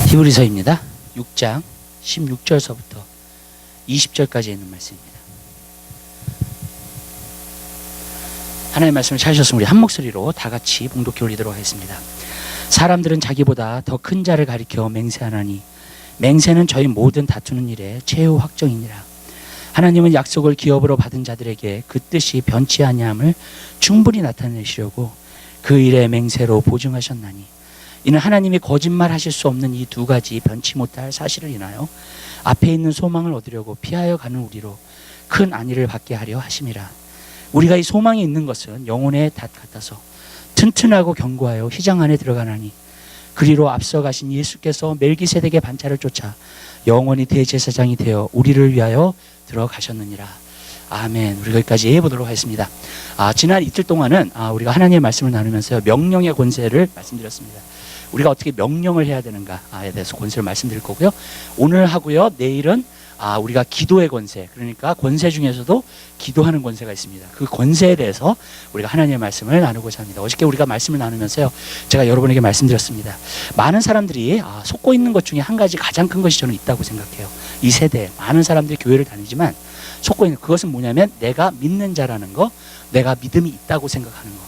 히브리서입니다. 6장 16절서부터 20절까지 있는 말씀입니다. 하나님의 말씀을 찾으셨으면 우리 한 목소리로 다 같이 봉독해 올리도록 하겠습니다. 사람들은 자기보다 더 큰 자를 가리켜 맹세하나니 맹세는 저희 모든 다투는 일의 최후 확정이니라. 하나님은 약속을 기업으로 받은 자들에게 그 뜻이 변치 아니함을 충분히 나타내시려고 그 일의 맹세로 보증하셨나니 이는 하나님이 거짓말하실 수 없는 이 두 가지 변치 못할 사실을 인하여 앞에 있는 소망을 얻으려고 피하여 가는 우리로 큰 안위를 받게 하려 하심이라. 우리가 이 소망이 있는 것은 영혼의 닷 같아서 튼튼하고 견고하여 휘장 안에 들어가나니 그리로 앞서 가신 예수께서 멜기세덱의 반차를 쫓아 영원히 대제사장이 되어 우리를 위하여 들어가셨느니라. 아멘. 우리 거기까지 해보도록 하겠습니다. 지난 이틀 동안은 우리가 하나님의 말씀을 나누면서 명령의 권세를 말씀드렸습니다. 우리가 어떻게 명령을 해야 되는가에 대해서 권세를 말씀드릴 거고요. 오늘 하고요. 내일은 우리가 기도의 권세, 그러니까 권세 중에서도 기도하는 권세가 있습니다. 그 권세에 대해서 우리가 하나님의 말씀을 나누고자 합니다. 어저께 우리가 말씀을 나누면서요, 제가 여러분에게 말씀드렸습니다. 많은 사람들이 속고 있는 것 중에 한 가지 가장 큰 것이 저는 있다고 생각해요. 이 세대에 많은 사람들이 교회를 다니지만 속고 있는 그것은 뭐냐면 내가 믿는 자라는 거, 내가 믿음이 있다고 생각하는 거.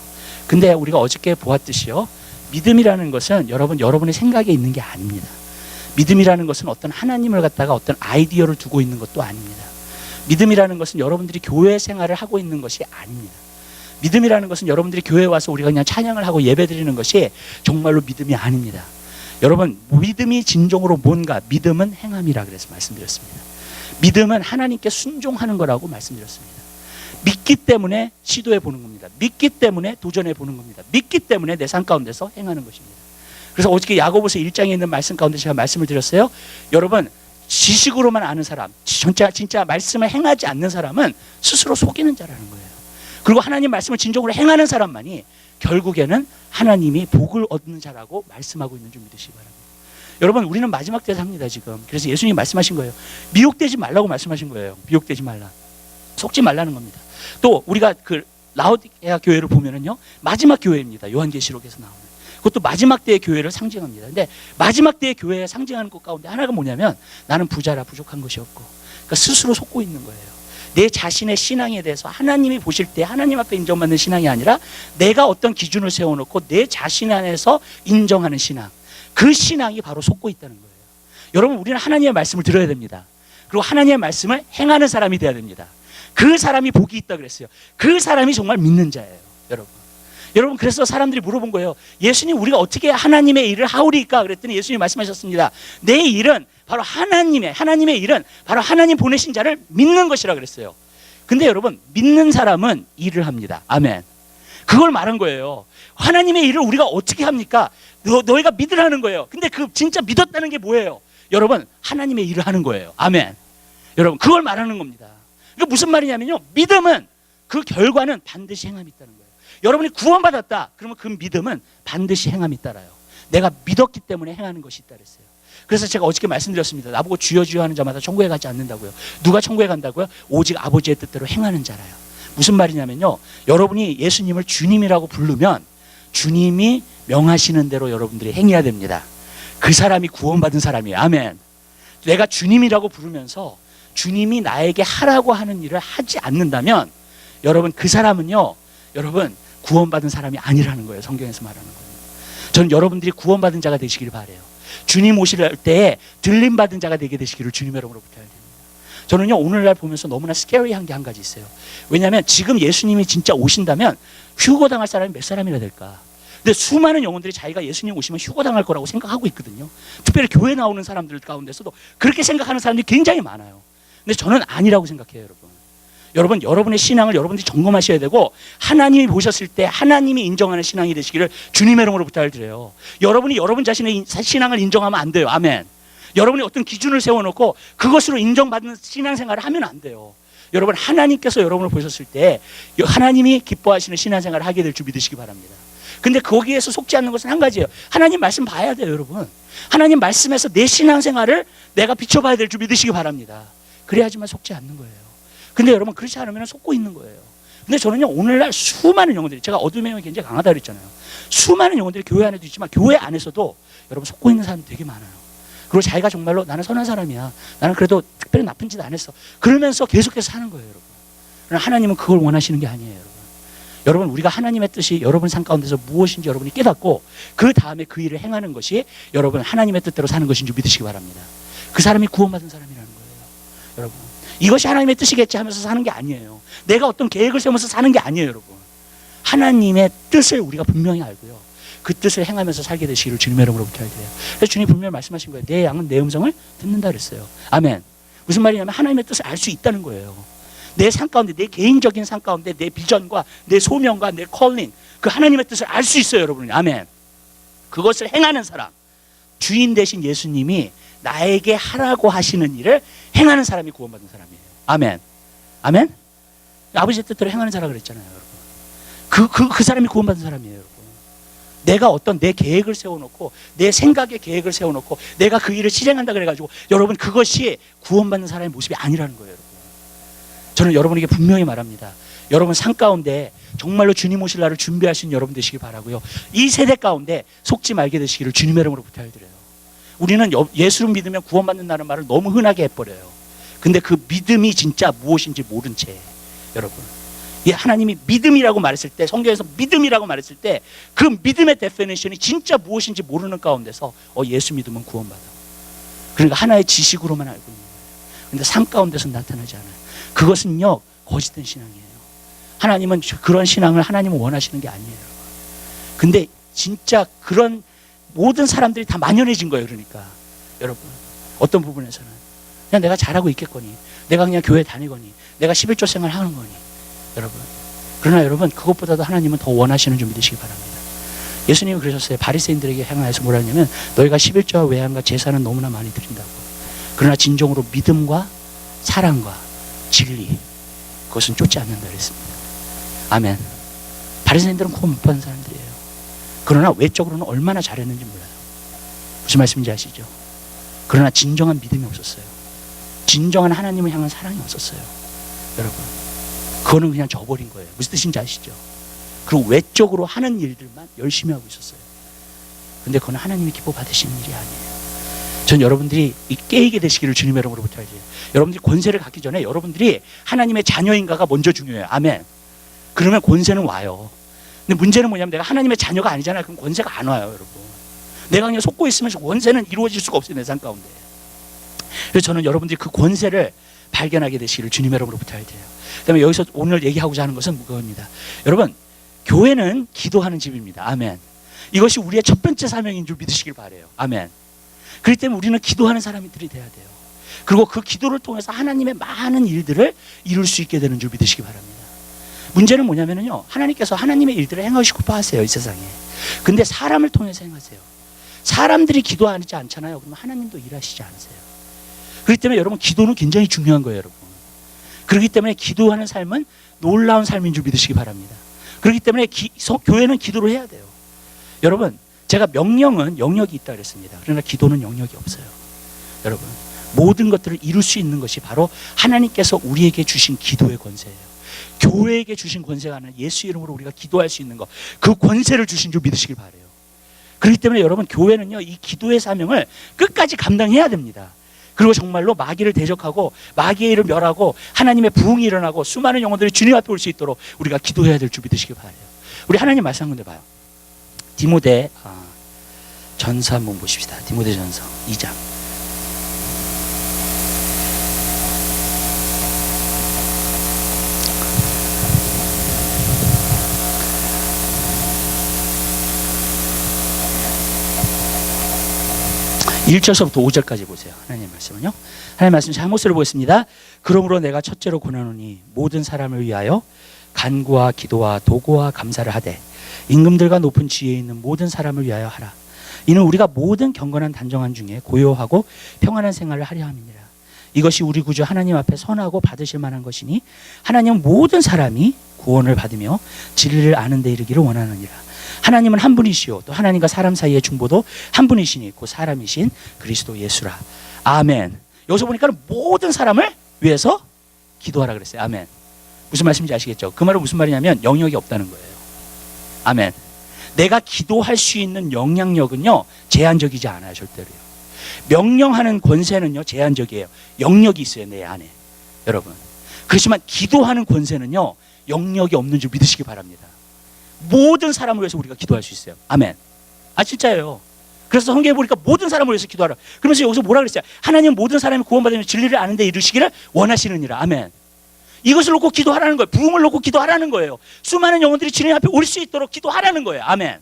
근데 우리가 어저께 보았듯이요, 믿음이라는 것은 여러분의 생각에 있는 게 아닙니다. 믿음이라는 것은 어떤 하나님을 갖다가 어떤 아이디어를 두고 있는 것도 아닙니다. 믿음이라는 것은 여러분들이 교회 생활을 하고 있는 것이 아닙니다. 믿음이라는 것은 여러분들이 교회에 와서 우리가 그냥 찬양을 하고 예배 드리는 것이 정말로 믿음이 아닙니다. 여러분, 믿음이 진정으로 뭔가? 믿음은 행함이라 그래서 말씀드렸습니다. 믿음은 하나님께 순종하는 거라고 말씀드렸습니다. 믿기 때문에 시도해 보는 겁니다. 믿기 때문에 도전해 보는 겁니다. 믿기 때문에 내 삶 가운데서 행하는 것입니다. 그래서 어저께 야고보서 1장에 있는 말씀 가운데 제가 말씀을 드렸어요. 여러분, 지식으로만 아는 사람, 진짜 말씀을 행하지 않는 사람은 스스로 속이는 자라는 거예요. 그리고 하나님 말씀을 진정으로 행하는 사람만이 결국에는 하나님이 복을 얻는 자라고 말씀하고 있는 줄 믿으시기 바랍니다. 여러분, 우리는 마지막 때에 삽니다 지금. 그래서 예수님이 말씀하신 거예요. 미혹되지 말라고 말씀하신 거예요. 미혹되지 말라, 속지 말라는 겁니다. 또 우리가 그 라오디게아 교회를 보면은요, 마지막 교회입니다. 요한계시록에서 나오는. 그것도 마지막 때의 교회를 상징합니다. 근데 마지막 때의 교회에 상징하는 것 가운데 하나가 뭐냐면 나는 부자라 부족한 것이 없고, 그러니까 스스로 속고 있는 거예요. 내 자신의 신앙에 대해서 하나님이 보실 때 하나님 앞에 인정받는 신앙이 아니라 내가 어떤 기준을 세워놓고 내 자신 안에서 인정하는 신앙, 그 신앙이 바로 속고 있다는 거예요. 여러분, 우리는 하나님의 말씀을 들어야 됩니다. 그리고 하나님의 말씀을 행하는 사람이 돼야 됩니다. 그 사람이 복이 있다 그랬어요. 그 사람이 정말 믿는 자예요. 여러분, 그래서 사람들이 물어본 거예요. 예수님, 우리가 어떻게 하나님의 일을 하오리까? 그랬더니 예수님이 말씀하셨습니다. 내 일은 바로 하나님의 일은 바로 하나님 보내신 자를 믿는 것이라 그랬어요. 근데 여러분, 믿는 사람은 일을 합니다. 아멘. 그걸 말한 거예요. 하나님의 일을 우리가 어떻게 합니까? 너희가 믿으라는 거예요. 근데 그 진짜 믿었다는 게 뭐예요? 여러분, 하나님의 일을 하는 거예요. 아멘. 여러분, 그걸 말하는 겁니다. 그러니까 무슨 말이냐면요, 믿음은 그 결과는 반드시 행함이 있다는 거예요. 여러분이 구원받았다 그러면 그 믿음은 반드시 행함이 따라요. 내가 믿었기 때문에 행하는 것이 있다 그랬어요. 그래서 제가 어저께 말씀드렸습니다. 나보고 주여 주여 하는 자마다 천국에 가지 않는다고요. 누가 천국에 간다고요? 오직 아버지의 뜻대로 행하는 자라요. 무슨 말이냐면요, 여러분이 예수님을 주님이라고 부르면 주님이 명하시는 대로 여러분들이 행해야 됩니다. 그 사람이 구원받은 사람이에요. 아멘. 내가 주님이라고 부르면서 주님이 나에게 하라고 하는 일을 하지 않는다면 여러분, 그 사람은요, 여러분, 구원받은 사람이 아니라는 거예요. 성경에서 말하는 거예요. 저는 여러분들이 구원받은 자가 되시기를 바라요. 주님 오실 때에 들림받은 자가 되게 되시기를 주님의 이름으로 부탁을 드립니다. 저는요, 오늘날 보면서 너무나 스케리한 게 한 가지 있어요. 왜냐하면 지금 예수님이 진짜 오신다면 휴거당할 사람이 몇 사람이나 될까? 근데 수많은 영혼들이 자기가 예수님 오시면 휴거당할 거라고 생각하고 있거든요. 특별히 교회 나오는 사람들 가운데서도 그렇게 생각하는 사람들이 굉장히 많아요. 근데 저는 아니라고 생각해요. 여러분, 여러분의 신앙을 여러분들이 점검하셔야 되고, 하나님이 보셨을 때 하나님이 인정하는 신앙이 되시기를 주님의 이름으로 부탁을 드려요. 여러분이 여러분 자신의 신앙을 인정하면 안 돼요. 아멘. 여러분이 어떤 기준을 세워놓고 그것으로 인정받는 신앙생활을 하면 안 돼요. 여러분, 하나님께서 여러분을 보셨을 때 하나님이 기뻐하시는 신앙생활을 하게 될 줄 믿으시기 바랍니다. 근데 거기에서 속지 않는 것은 한 가지예요. 하나님 말씀 봐야 돼요. 여러분, 하나님 말씀에서 내 신앙생활을 내가 비춰봐야 될 줄 믿으시기 바랍니다. 그래야지만 속지 않는 거예요. 근데 여러분, 그렇지 않으면 속고 있는 거예요. 근데 저는요, 오늘날 수많은 영혼들이, 제가 어둠의 영이 굉장히 강하다 그랬잖아요. 수많은 영혼들이 교회 안에도 있지만 교회 안에서도 여러분 속고 있는 사람이 되게 많아요. 그리고 자기가 정말로 나는 선한 사람이야, 나는 그래도 특별히 나쁜 짓 안 했어, 그러면서 계속해서 사는 거예요, 여러분. 그러나 하나님은 그걸 원하시는 게 아니에요, 여러분. 여러분, 우리가 하나님의 뜻이 여러분 삶 가운데서 무엇인지 여러분이 깨닫고 그 다음에 그 일을 행하는 것이 여러분 하나님의 뜻대로 사는 것인 줄 믿으시기 바랍니다. 그 사람이 구원받은 사람이라는 거예요, 여러분. 이것이 하나님의 뜻이겠지 하면서 사는 게 아니에요. 내가 어떤 계획을 세우면서 사는 게 아니에요, 여러분. 하나님의 뜻을 우리가 분명히 알고요, 그 뜻을 행하면서 살게 되시기를 주님의 이름으로 부탁드려요. 그래서 주님 분명히 말씀하신 거예요. 내 양은 내 음성을 듣는다 그랬어요. 아멘. 무슨 말이냐면 하나님의 뜻을 알 수 있다는 거예요. 내 삶 가운데, 내 개인적인 삶 가운데 내 비전과 내 소명과 내 컬링, 그 하나님의 뜻을 알 수 있어요, 여러분. 아멘. 그것을 행하는 사람, 주인 되신 예수님이 나에게 하라고 하시는 일을 행하는 사람이 구원받는 사람이에요. 아멘. 아멘. 아버지의 뜻대로 행하는 자라 그랬잖아요, 여러분. 그 사람이 구원받는 사람이에요, 여러분. 내가 어떤 내 계획을 세워놓고 내 생각의 계획을 세워놓고 내가 그 일을 실행한다 그래가지고 여러분 그것이 구원받는 사람의 모습이 아니라는 거예요, 여러분. 저는 여러분에게 분명히 말합니다. 여러분 삶 가운데 정말로 주님 오실 날을 준비하신 여러분 되시길 바라고요. 이 세대 가운데 속지 말게 되시기를 주님의 이름으로 부탁드려요. 우리는 예수를 믿으면 구원받는다는 말을 너무 흔하게 해버려요. 근데 그 믿음이 진짜 무엇인지 모른 채, 여러분, 이 하나님이 믿음이라고 말했을 때, 성경에서 믿음이라고 말했을 때 그 믿음의 데피니션이 진짜 무엇인지 모르는 가운데서 예수 믿으면 구원받아. 그러니까 하나의 지식으로만 알고 있는 거예요. 근데 삶 가운데서 나타나지 않아요. 그것은요 거짓된 신앙이에요. 하나님은 그런 신앙을 하나님은 원하시는 게 아니에요. 근데 진짜 그런 모든 사람들이 다 만연해진 거예요. 그러니까 여러분, 어떤 부분에서는 그냥 내가 잘하고 있겠거니, 내가 그냥 교회 다니거니, 내가 11조 생활 하는 거니, 여러분. 그러나 여러분, 그것보다도 하나님은 더 원하시는 줄 믿으시기 바랍니다. 예수님이 그러셨어요. 바리새인들에게 향하여서 뭐라 하냐면, 너희가 11조와 외양과 제사는 너무나 많이 드린다고, 그러나 진정으로 믿음과 사랑과 진리, 그것은 쫓지 않는다 그랬습니다. 아멘. 바리새인들은 구원 못 받은 사람들이에요. 그러나 외적으로는 얼마나 잘했는지 몰라요. 무슨 말씀인지 아시죠? 그러나 진정한 믿음이 없었어요. 진정한 하나님을 향한 사랑이 없었어요, 여러분. 그거는 그냥 져버린 거예요. 무슨 뜻인지 아시죠? 그리고 외적으로 하는 일들만 열심히 하고 있었어요. 근데 그건 하나님이 기뻐 받으시는 일이 아니에요. 전 여러분들이 깨이게 되시기를 주님의 이름으로 부탁해요. 여러분들이 권세를 갖기 전에 여러분들이 하나님의 자녀인가가 먼저 중요해요. 아멘. 그러면 권세는 와요. 근데 문제는 뭐냐면 내가 하나님의 자녀가 아니잖아요. 그럼 권세가 안 와요, 여러분. 내가 그냥 속고 있으면 권세는 이루어질 수가 없어요, 내 삶 가운데. 그래서 저는 여러분들이 그 권세를 발견하게 되시기를 주님의 이름으로 부탁드려요. 그다음에 여기서 오늘 얘기하고자 하는 것은 그겁니다. 여러분, 교회는 기도하는 집입니다. 아멘. 이것이 우리의 첫 번째 사명인 줄 믿으시길 바라요. 아멘. 그렇기 때문에 우리는 기도하는 사람들이 돼야 돼요. 그리고 그 기도를 통해서 하나님의 많은 일들을 이룰 수 있게 되는 줄 믿으시기 바랍니다. 문제는 뭐냐면요, 하나님께서 하나님의 일들을 행하시고 하세요, 이 세상에. 근데 사람을 통해서 행하세요. 사람들이 기도하지 않잖아요. 그러면 하나님도 일하시지 않으세요. 그렇기 때문에 여러분, 기도는 굉장히 중요한 거예요, 여러분. 그렇기 때문에 기도하는 삶은 놀라운 삶인 줄 믿으시기 바랍니다. 그렇기 때문에 교회는 기도를 해야 돼요. 여러분, 제가 명령은 영역이 있다 그랬습니다. 그러나 기도는 영역이 없어요. 여러분, 모든 것들을 이룰 수 있는 것이 바로 하나님께서 우리에게 주신 기도의 권세예요. 교회에게 주신 권세가 아니라 예수 이름으로 우리가 기도할 수 있는 것, 그 권세를 주신 줄 믿으시길 바라요. 그렇기 때문에 여러분, 교회는요, 이 기도의 사명을 끝까지 감당해야 됩니다. 그리고 정말로 마귀를 대적하고 마귀의 일을 멸하고 하나님의 부흥이 일어나고 수많은 영혼들이 주님 앞에 올 수 있도록 우리가 기도해야 될 줄 믿으시길 바라요. 우리 하나님 말씀 한 군데 봐요. 디모데 전서 한번 보십시다. 디모데 전서 2장. 1절서부터 5절까지 보세요. 하나님 말씀은요. 하나님 말씀 잘못으로 보겠습니다. 그러므로 내가 첫째로 권하노니 모든 사람을 위하여 간구와 기도와 도구와 감사를 하되 임금들과 높은 지혜에 있는 모든 사람을 위하여 하라. 이는 우리가 모든 경건한 단정한 중에 고요하고 평안한 생활을 하려 함이니라. 이것이 우리 구주 하나님 앞에 선하고 받으실 만한 것이니 하나님은 모든 사람이 구원을 받으며 진리를 아는 데 이르기를 원하느니라. 하나님은 한 분이시요 또 하나님과 사람 사이의 중보도 한 분이시니 곧 사람이신 그리스도 예수라. 아멘. 여기서 보니까 모든 사람을 위해서 기도하라 그랬어요. 아멘. 무슨 말씀인지 아시겠죠? 그 말은 무슨 말이냐면 영역이 없다는 거예요. 아멘. 내가 기도할 수 있는 영향력은요 제한적이지 않아요, 절대로요. 명령하는 권세는요 제한적이에요. 영역이 있어요 내 안에. 여러분 그렇지만 기도하는 권세는요 영역이 없는 줄 믿으시기 바랍니다. 모든 사람을 위해서 우리가 기도할 수 있어요. 아멘. 아 진짜예요. 그래서 성경에 보니까 모든 사람을 위해서 기도하라. 그러면서 여기서 뭐라 그랬어요? 하나님은 모든 사람이 구원받으면 진리를 아는 데 이르시기를 원하시느니라. 아멘. 이것을 놓고 기도하라는 거예요. 부흥을 놓고 기도하라는 거예요. 수많은 영혼들이 주님 앞에 올 수 있도록 기도하라는 거예요. 아멘.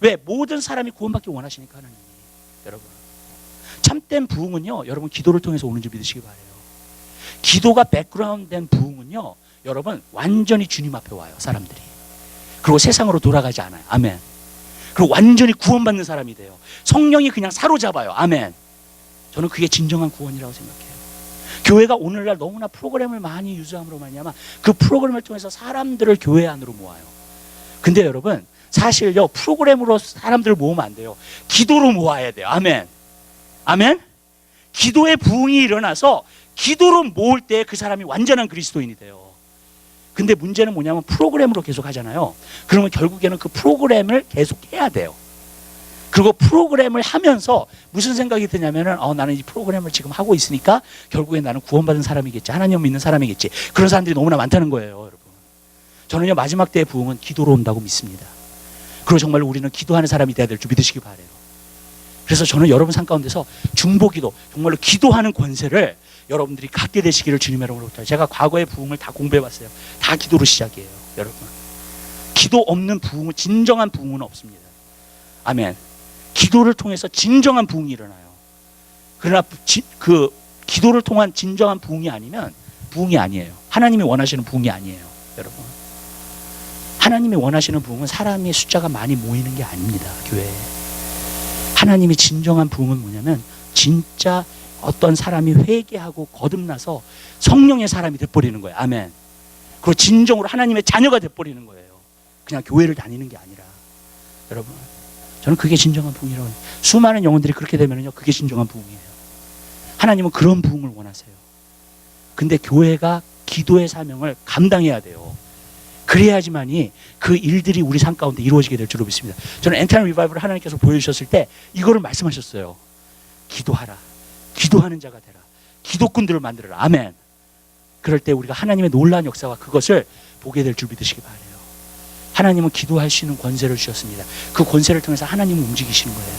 왜? 모든 사람이 구원받기 원하시니까 하나님이. 여러분 참된 부흥은요 여러분 기도를 통해서 오는 줄 믿으시기 바라요. 기도가 백그라운드된 부흥은요 여러분 완전히 주님 앞에 와요 사람들이. 그리고 세상으로 돌아가지 않아요. 아멘. 그리고 완전히 구원받는 사람이 돼요. 성령이 그냥 사로잡아요. 아멘. 저는 그게 진정한 구원이라고 생각해요. 교회가 오늘날 너무나 프로그램을 많이 유지함으로 말미암아 그 프로그램을 통해서 사람들을 교회 안으로 모아요. 근데 여러분 사실요 프로그램으로 사람들을 모으면 안 돼요. 기도로 모아야 돼요. 아멘. 아멘. 기도의 부흥이 일어나서 기도로 모을 때 그 사람이 완전한 그리스도인이 돼요. 근데 문제는 뭐냐면 프로그램으로 계속 하잖아요. 그러면 결국에는 그 프로그램을 계속 해야 돼요. 그리고 프로그램을 하면서 무슨 생각이 드냐면은 나는 이 프로그램을 지금 하고 있으니까 결국엔 나는 구원받은 사람이겠지, 하나님 믿는 사람이겠지. 그런 사람들이 너무나 많다는 거예요, 여러분. 저는요 마지막 때의 부흥은 기도로 온다고 믿습니다. 그리고 정말로 우리는 기도하는 사람이 돼야 될 줄 믿으시기 바라요. 그래서 저는 여러분 삶 가운데서 중보기도, 정말로 기도하는 권세를 여러분들이 갖게 되시기를 주님의 이름으로 부탁드려요. 제가 과거의 부흥을 다 공부해봤어요. 다 기도로 시작이에요, 여러분. 기도 없는 부흥은, 진정한 부흥은 없습니다. 아멘. 기도를 통해서 진정한 부흥이 일어나요. 그러나 그 기도를 통한 진정한 부흥이 아니면 부흥이 아니에요. 하나님이 원하시는 부흥이 아니에요, 여러분. 하나님이 원하시는 부흥은 사람의 숫자가 많이 모이는 게 아닙니다, 교회에. 하나님이 진정한 부흥은 뭐냐면 진짜 어떤 사람이 회개하고 거듭나서 성령의 사람이 돼버리는 거예요. 아멘. 그리고 진정으로 하나님의 자녀가 돼버리는 거예요. 그냥 교회를 다니는 게 아니라. 여러분, 저는 그게 진정한 부흥이라고 해요. 수많은 영혼들이 그렇게 되면요, 그게 진정한 부흥이에요. 하나님은 그런 부흥을 원하세요. 근데 교회가 기도의 사명을 감당해야 돼요. 그래야지만이 그 일들이 우리 삶 가운데 이루어지게 될 줄로 믿습니다. 저는 엔타임 리바이벌을 하나님께서 보여주셨을 때 이거를 말씀하셨어요. 기도하라. 기도하는 자가 되라. 기도꾼들을 만들어라. 아멘. 그럴 때 우리가 하나님의 놀라운 역사와 그것을 보게 될 줄 믿으시기 바라요. 하나님은 기도할 수 있는 권세를 주셨습니다. 그 권세를 통해서 하나님은 움직이시는 거예요.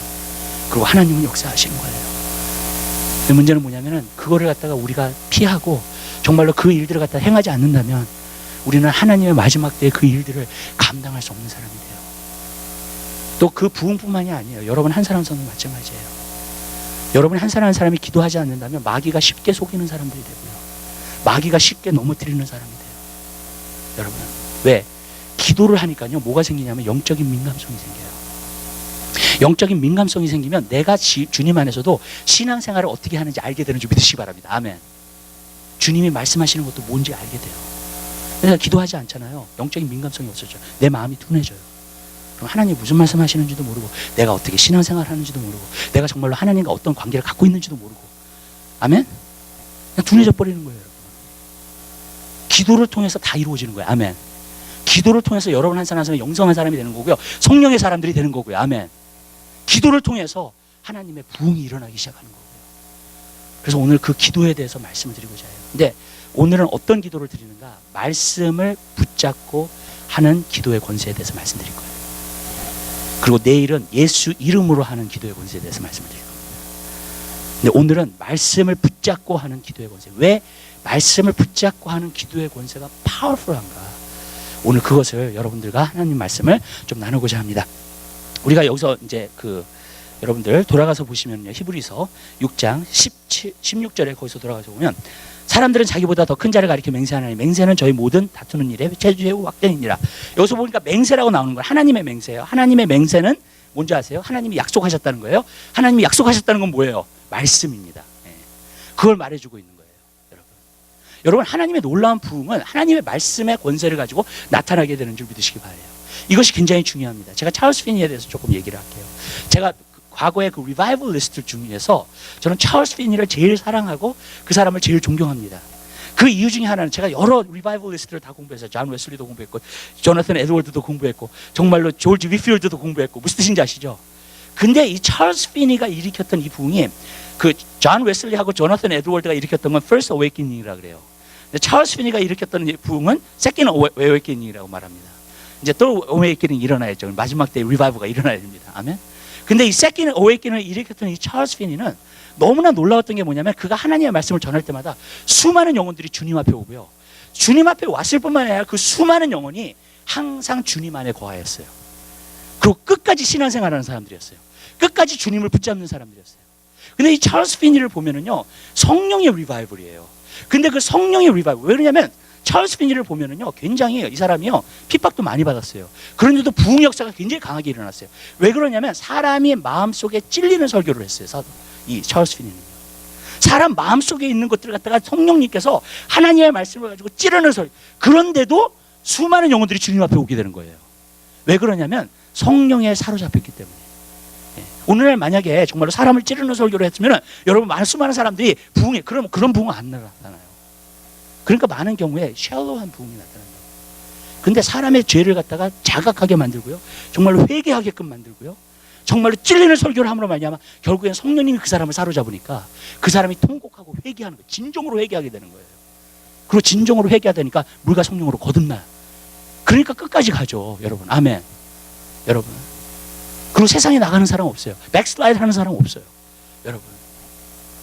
그리고 하나님은 역사하시는 거예요. 근데 문제는 뭐냐면은 그거를 갖다가 우리가 피하고 정말로 그 일들을 갖다 행하지 않는다면 우리는 하나님의 마지막 때의 그 일들을 감당할 수 없는 사람이 돼요. 또 그 부흥뿐만이 아니에요. 여러분 한 사람 선은 마찬가지예요. 여러분 한 사람 한 사람이 기도하지 않는다면 마귀가 쉽게 속이는 사람들이 되고요. 마귀가 쉽게 넘어뜨리는 사람이 돼요. 여러분 왜? 기도를 하니까요 뭐가 생기냐면 영적인 민감성이 생겨요. 영적인 민감성이 생기면 내가 주님 안에서도 신앙생활을 어떻게 하는지 알게 되는 줄 믿으시기 바랍니다. 아멘. 주님이 말씀하시는 것도 뭔지 알게 돼요. 내가 기도하지 않잖아요. 영적인 민감성이 없어져. 내 마음이 둔해져요. 그럼 하나님이 무슨 말씀하시는지도 모르고 내가 어떻게 신앙생활을 하는지도 모르고 내가 정말로 하나님과 어떤 관계를 갖고 있는지도 모르고. 아멘? 그냥 둔해져 버리는 거예요, 여러분. 기도를 통해서 다 이루어지는 거예요. 아멘. 기도를 통해서 여러분 한 사람 한 사람이 영성한 사람이 되는 거고요. 성령의 사람들이 되는 거고요. 아멘. 기도를 통해서 하나님의 부흥이 일어나기 시작하는 거고요. 그래서 오늘 그 기도에 대해서 말씀을 드리고자 해요. 근데 오늘은 어떤 기도를 드리는가? 말씀을 붙잡고 하는 기도의 권세에 대해서 말씀드릴 거예요. 그리고 내일은 예수 이름으로 하는 기도의 권세에 대해서 말씀을 드릴 겁니다. 근데 오늘은 말씀을 붙잡고 하는 기도의 권세. 왜 말씀을 붙잡고 하는 기도의 권세가 파워풀한가? 오늘 그것을 여러분들과 하나님 말씀을 좀 나누고자 합니다. 우리가 여기서 이제 여러분들 돌아가서 보시면요. 히브리서 6장 16절에 거기서 돌아가서 보면 사람들은 자기보다 더 큰 자를 가리켜 맹세하나니 맹세는 저희 모든 다투는 일에 최후 확정이니라. 여기서 보니까 맹세라고 나오는 거예요. 하나님의 맹세예요. 하나님의 맹세는 뭔지 아세요? 하나님이 약속하셨다는 거예요. 하나님이 약속하셨다는 건 뭐예요? 말씀입니다. 그걸 말해주고 있는 거예요. 여러분 하나님의 놀라운 부흥은 하나님의 말씀의 권세를 가지고 나타나게 되는 줄 믿으시기 바라요. 이것이 굉장히 중요합니다. 제가 찰스 피니에 대해서 조금 얘기를 할게요. 제가 과거의 그 리바이벌리스트 중에서 저는 찰스 피니를 제일 사랑하고 그 사람을 제일 존경합니다. 그 이유 중에 하나는 제가 여러 리바이벌리스트를 다 공부했어요. 존 웨슬리도 공부했고 조나탄 에드워드도 공부했고 정말로 조지 위필드도 공부했고 무슨 뜻인지 아시죠? 근데 이 찰스 피니가 일으켰던 이 부흥이 그 존 웨슬리하고 조나선 에드워드가 일으켰던 건 First Awakening이라고 그래요. 근데 찰스 피니가 일으켰던 이 부흥은 Second Awakening이라고 말합니다. 이제 또 Awakening 일어나야죠. 마지막 때 리바이브가 일어나야 됩니다. 아멘. 근데 이 Second Awakening을 일으켰던 이 찰스 피니는 너무나 놀라웠던 게 뭐냐면 그가 하나님의 말씀을 전할 때마다 수많은 영혼들이 주님 앞에 오고요. 주님 앞에 왔을 뿐만 아니라 그 수많은 영혼이 항상 주님 안에 거하였어요. 그리고 끝까지 신앙생활하는 사람들이었어요. 끝까지 주님을 붙잡는 사람들이었어요. 근데 이 찰스 피니를 보면은요, 성령의 리바이벌이에요. 근데 그 성령의 리바이벌, 왜 그러냐면 찰스 피니를 보면은요, 굉장히 이 사람이요, 핍박도 많이 받았어요. 그런데도 부흥 역사가 굉장히 강하게 일어났어요. 왜 그러냐면 사람이 마음속에 찔리는 설교를 했어요. 이 찰스 피니는요. 사람 마음속에 있는 것들을 갖다가 성령님께서 하나님의 말씀을 가지고 찌르는 설교. 그런데도 수많은 영혼들이 주님 앞에 오게 되는 거예요. 왜 그러냐면 성령에 사로잡혔기 때문에. 오늘날 만약에 정말로 사람을 찌르는 설교를 했으면 여러분 수많은 사람들이 부흥에 그런 부흥은 안 나타나요. 그러니까 많은 경우에 샬로한 부흥이 나타난다. 근데 사람의 죄를 갖다가 자각하게 만들고요, 정말로 회개하게끔 만들고요, 정말로 찔리는 설교를 함으로 말미암아 결국엔 성령님이 그 사람을 사로잡으니까 그 사람이 통곡하고 회개하는 거예요. 진정으로 회개하게 되는 거예요. 그리고 진정으로 회개하다 보니까 물과 성령으로 거듭나요. 그러니까 끝까지 가죠, 여러분. 아멘. 여러분. 그리고 세상에 나가는 사람 없어요. 백슬라이드 하는 사람 없어요, 여러분.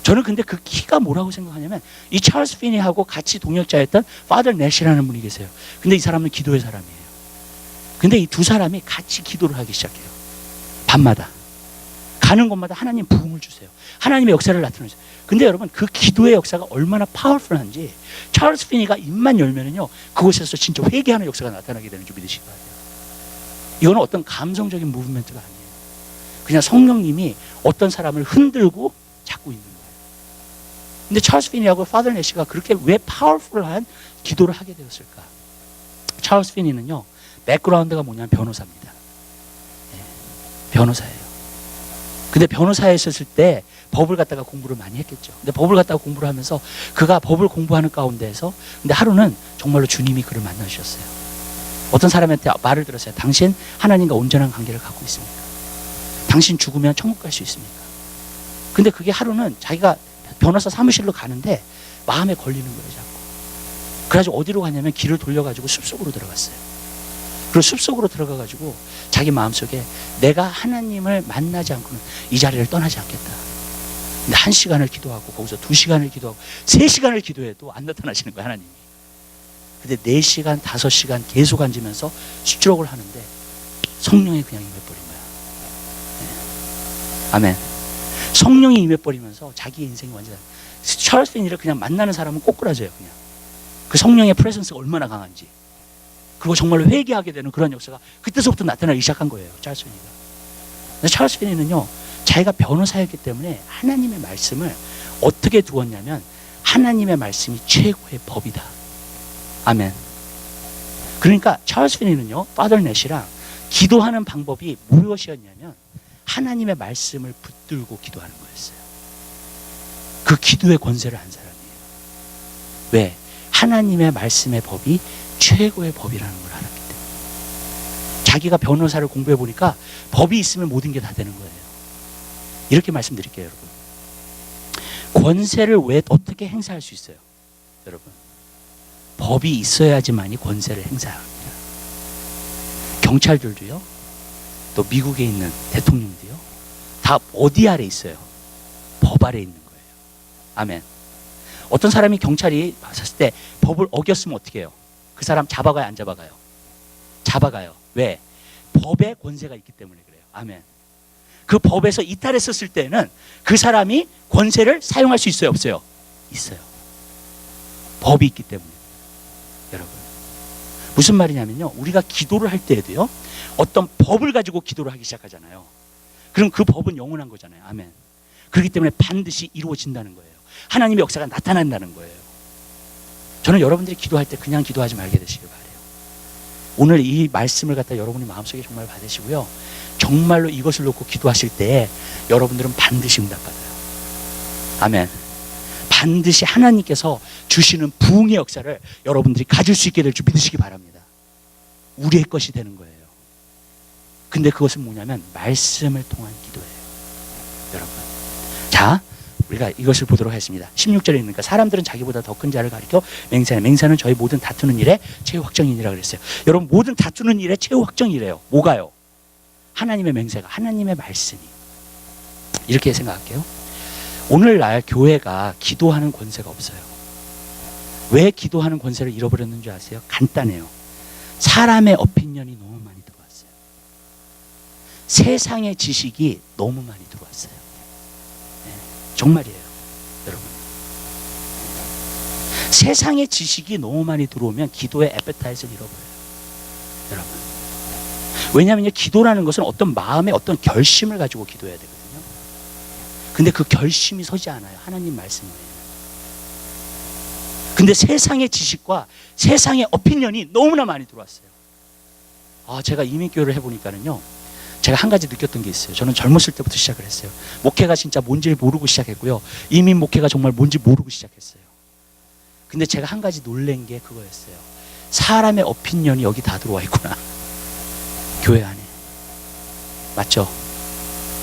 저는 근데 그 키가 뭐라고 생각하냐면 이 찰스 피니하고 같이 동역자였던 파더 넷이라는 분이 계세요. 근데 이 사람은 기도의 사람이에요. 근데 이 두 사람이 같이 기도를 하기 시작해요. 밤마다 가는 곳마다 하나님 부흥을 주세요. 하나님의 역사를 나타내세요. 근데 여러분 그 기도의 역사가 얼마나 파워풀한지 찰스 피니가 입만 열면은요, 그곳에서 진짜 회개하는 역사가 나타나게 되는 줄 믿으시기 바래요. 이거는 어떤 감성적인 무브먼트가 아니에요. 그냥 성령님이 어떤 사람을 흔들고 잡고 있는 거예요. 근데 찰스 피니하고 파더 넷시가 그렇게 왜 파워풀한 기도를 하게 되었을까? 찰스 피니는요, 백그라운드가 뭐냐면 변호사입니다. 네, 변호사예요. 근데 변호사에 있었을 때 법을 갖다가 공부를 많이 했겠죠. 근데 법을 갖다가 공부를 하면서 그가 법을 공부하는 가운데에서 근데 하루는 정말로 주님이 그를 만나주셨어요. 어떤 사람한테 말을 들었어요. 당신 하나님과 온전한 관계를 갖고 있습니까? 당신 죽으면 천국 갈 수 있습니까? 근데 그게 하루는 자기가 변호사 사무실로 가는데 마음에 걸리는 거예요, 자꾸. 그래가지고 어디로 가냐면 길을 돌려가지고 숲속으로 들어갔어요. 그리고 숲속으로 들어가가지고 자기 마음속에 내가 하나님을 만나지 않고는 이 자리를 떠나지 않겠다. 근데 1시간을 기도하고 거기서 2시간을 기도하고 3시간을 기도해도 안 나타나시는 거예요, 하나님이. 근데 4시간, 5시간 계속 앉으면서 수주록을 하는데 성령이 그냥 임해버린 거야. 네. 아멘. 성령이 임해버리면서 자기의 인생이 완전 찰스 피니를 그냥 만나는 사람은 꼬꾸라져요. 그냥 그 성령의 프레젠스가 얼마나 강한지. 그리고 정말로 회개하게 되는 그런 역사가 그때서부터 나타나기 시작한 거예요, 찰스 피니가. 근데 찰스 피니는요, 자기가 변호사였기 때문에 하나님의 말씀을 어떻게 두었냐면 하나님의 말씀이 최고의 법이다. 아멘. 그러니까 찰스 피니는요, 파더 넷이랑 기도하는 방법이 무엇이었냐면 하나님의 말씀을 붙들고 기도하는 거였어요. 그 기도의 권세를 한 사람이에요. 왜? 하나님의 말씀의 법이 최고의 법이라는 걸 알았기 때문에. 자기가 변호사를 공부해 보니까 법이 있으면 모든 게 다 되는 거예요. 이렇게 말씀드릴게요, 여러분. 권세를 왜 어떻게 행사할 수 있어요, 여러분? 법이 있어야지만이 권세를 행사합니다. 경찰들도요, 또 미국에 있는 대통령도요, 다 어디 아래 있어요? 법 아래 있는 거예요. 아멘. 어떤 사람이 경찰이 봤을 때 법을 어겼으면 어떻게 해요? 그 사람 잡아가요, 안 잡아가요? 잡아가요. 왜? 법의 권세가 있기 때문에 그래요. 아멘. 그 법에서 이탈했었을 때는 그 사람이 권세를 사용할 수 있어요, 없어요? 있어요. 법이 있기 때문에. 여러분, 무슨 말이냐면요, 우리가 기도를 할 때에도요, 어떤 법을 가지고 기도를 하기 시작하잖아요. 그럼 그 법은 영원한 거잖아요. 아멘. 그렇기 때문에 반드시 이루어진다는 거예요. 하나님의 역사가 나타난다는 거예요. 저는 여러분들이 기도할 때 그냥 기도하지 말게 되시길 바래요. 오늘 이 말씀을 갖다 여러분이 마음속에 정말 받으시고요, 정말로 이것을 놓고 기도하실 때 여러분들은 반드시 응답받아요. 아멘. 반드시 하나님께서 주시는 부흥의 역사를 여러분들이 가질 수 있게 될 줄 믿으시기 바랍니다. 우리의 것이 되는 거예요. 근데 그것은 뭐냐면 말씀을 통한 기도예요. 여러분. 자, 우리가 이것을 보도록 하겠습니다. 16절에 있으니까 사람들은 자기보다 더 큰 자를 가리켜 맹세하는, 맹세는 저희 모든 다투는 일의 최후 확정이니라 그랬어요. 여러분, 모든 다투는 일의 최후 확정이래요. 뭐가요? 하나님의 맹세가, 하나님의 말씀이. 이렇게 생각할게요. 오늘날 교회가 기도하는 권세가 없어요. 왜 기도하는 권세를 잃어버렸는 줄 아세요? 간단해요. 사람의 오피니언이 너무 많이 들어왔어요. 세상의 지식이 너무 많이 들어왔어요. 네, 정말이에요, 여러분. 세상의 지식이 너무 많이 들어오면 기도의 에페타이트를 잃어버려요, 여러분. 왜냐하면 기도라는 것은 어떤 마음의 어떤 결심을 가지고 기도해야 되거든요. 근데 그 결심이 서지 않아요, 하나님 말씀 외에는. 근데 세상의 지식과 세상의 오피니언이 너무나 많이 들어왔어요. 제가 이민교회를 해보니까는요, 제가 한 가지 느꼈던 게 있어요. 저는 젊었을 때부터 시작을 했어요. 목회가 진짜 뭔지를 모르고 시작했고요. 이민 목회가 정말 뭔지 모르고 시작했어요. 근데 제가 한 가지 놀란 게 그거였어요. 사람의 오피니언이 여기 다 들어와 있구나, 교회 안에. 맞죠?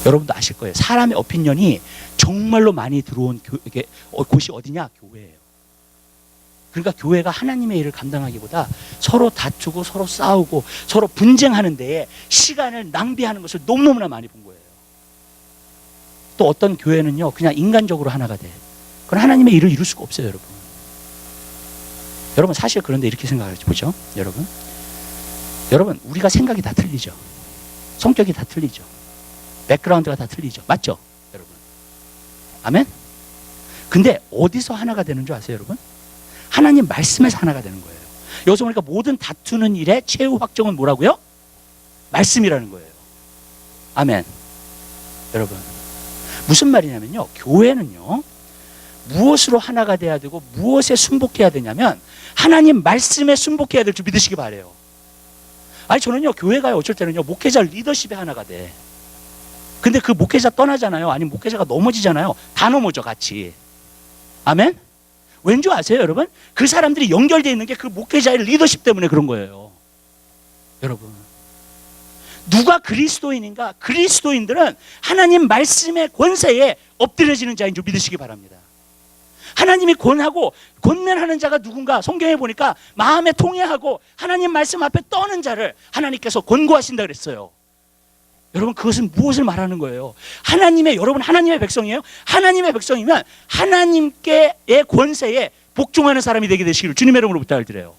여러분도 아실 거예요. 사람의 오피니언이 정말로 많이 들어온 곳이 어디냐? 교회예요. 그러니까 교회가 하나님의 일을 감당하기보다 서로 다투고 서로 싸우고 서로 분쟁하는 데에 시간을 낭비하는 것을 너무너무나 많이 본 거예요. 또 어떤 교회는요, 그냥 인간적으로 하나가 돼. 그건 하나님의 일을 이룰 수가 없어요, 여러분. 여러분, 사실 그런데 이렇게 생각을 보죠, 여러분. 여러분, 우리가 생각이 다 틀리죠. 성격이 다 틀리죠. 백그라운드가 다 틀리죠. 맞죠, 여러분? 아멘? 근데 어디서 하나가 되는 줄 아세요, 여러분? 하나님 말씀에서 하나가 되는 거예요. 여기서 보니까 모든 다투는 일의 최후 확정은 뭐라고요? 말씀이라는 거예요. 아멘. 여러분, 무슨 말이냐면요, 교회는요, 무엇으로 하나가 돼야 되고 무엇에 순복해야 되냐면 하나님 말씀에 순복해야 될 줄 믿으시기 바라요. 아니, 저는요, 교회가 어쩔 때는요, 목회자 리더십에 하나가 돼. 근데 그 목회자 떠나잖아요. 아니면 목회자가 넘어지잖아요. 다 넘어져, 같이. 아멘? 왠지 아세요, 여러분? 그 사람들이 연결되어 있는 게 그 목회자의 리더십 때문에 그런 거예요. 여러분, 누가 그리스도인인가? 그리스도인들은 하나님 말씀의 권세에 엎드려지는 자인 줄 믿으시기 바랍니다. 하나님이 권하고 권면하는 자가 누군가? 성경에 보니까 마음에 통해하고 하나님 말씀 앞에 떠는 자를 하나님께서 권고하신다 그랬어요. 여러분, 그것은 무엇을 말하는 거예요? 여러분 하나님의 백성이에요? 하나님의 백성이면 하나님께의 권세에 복종하는 사람이 되게 되시기를 주님의 이름으로 부탁을 드려요.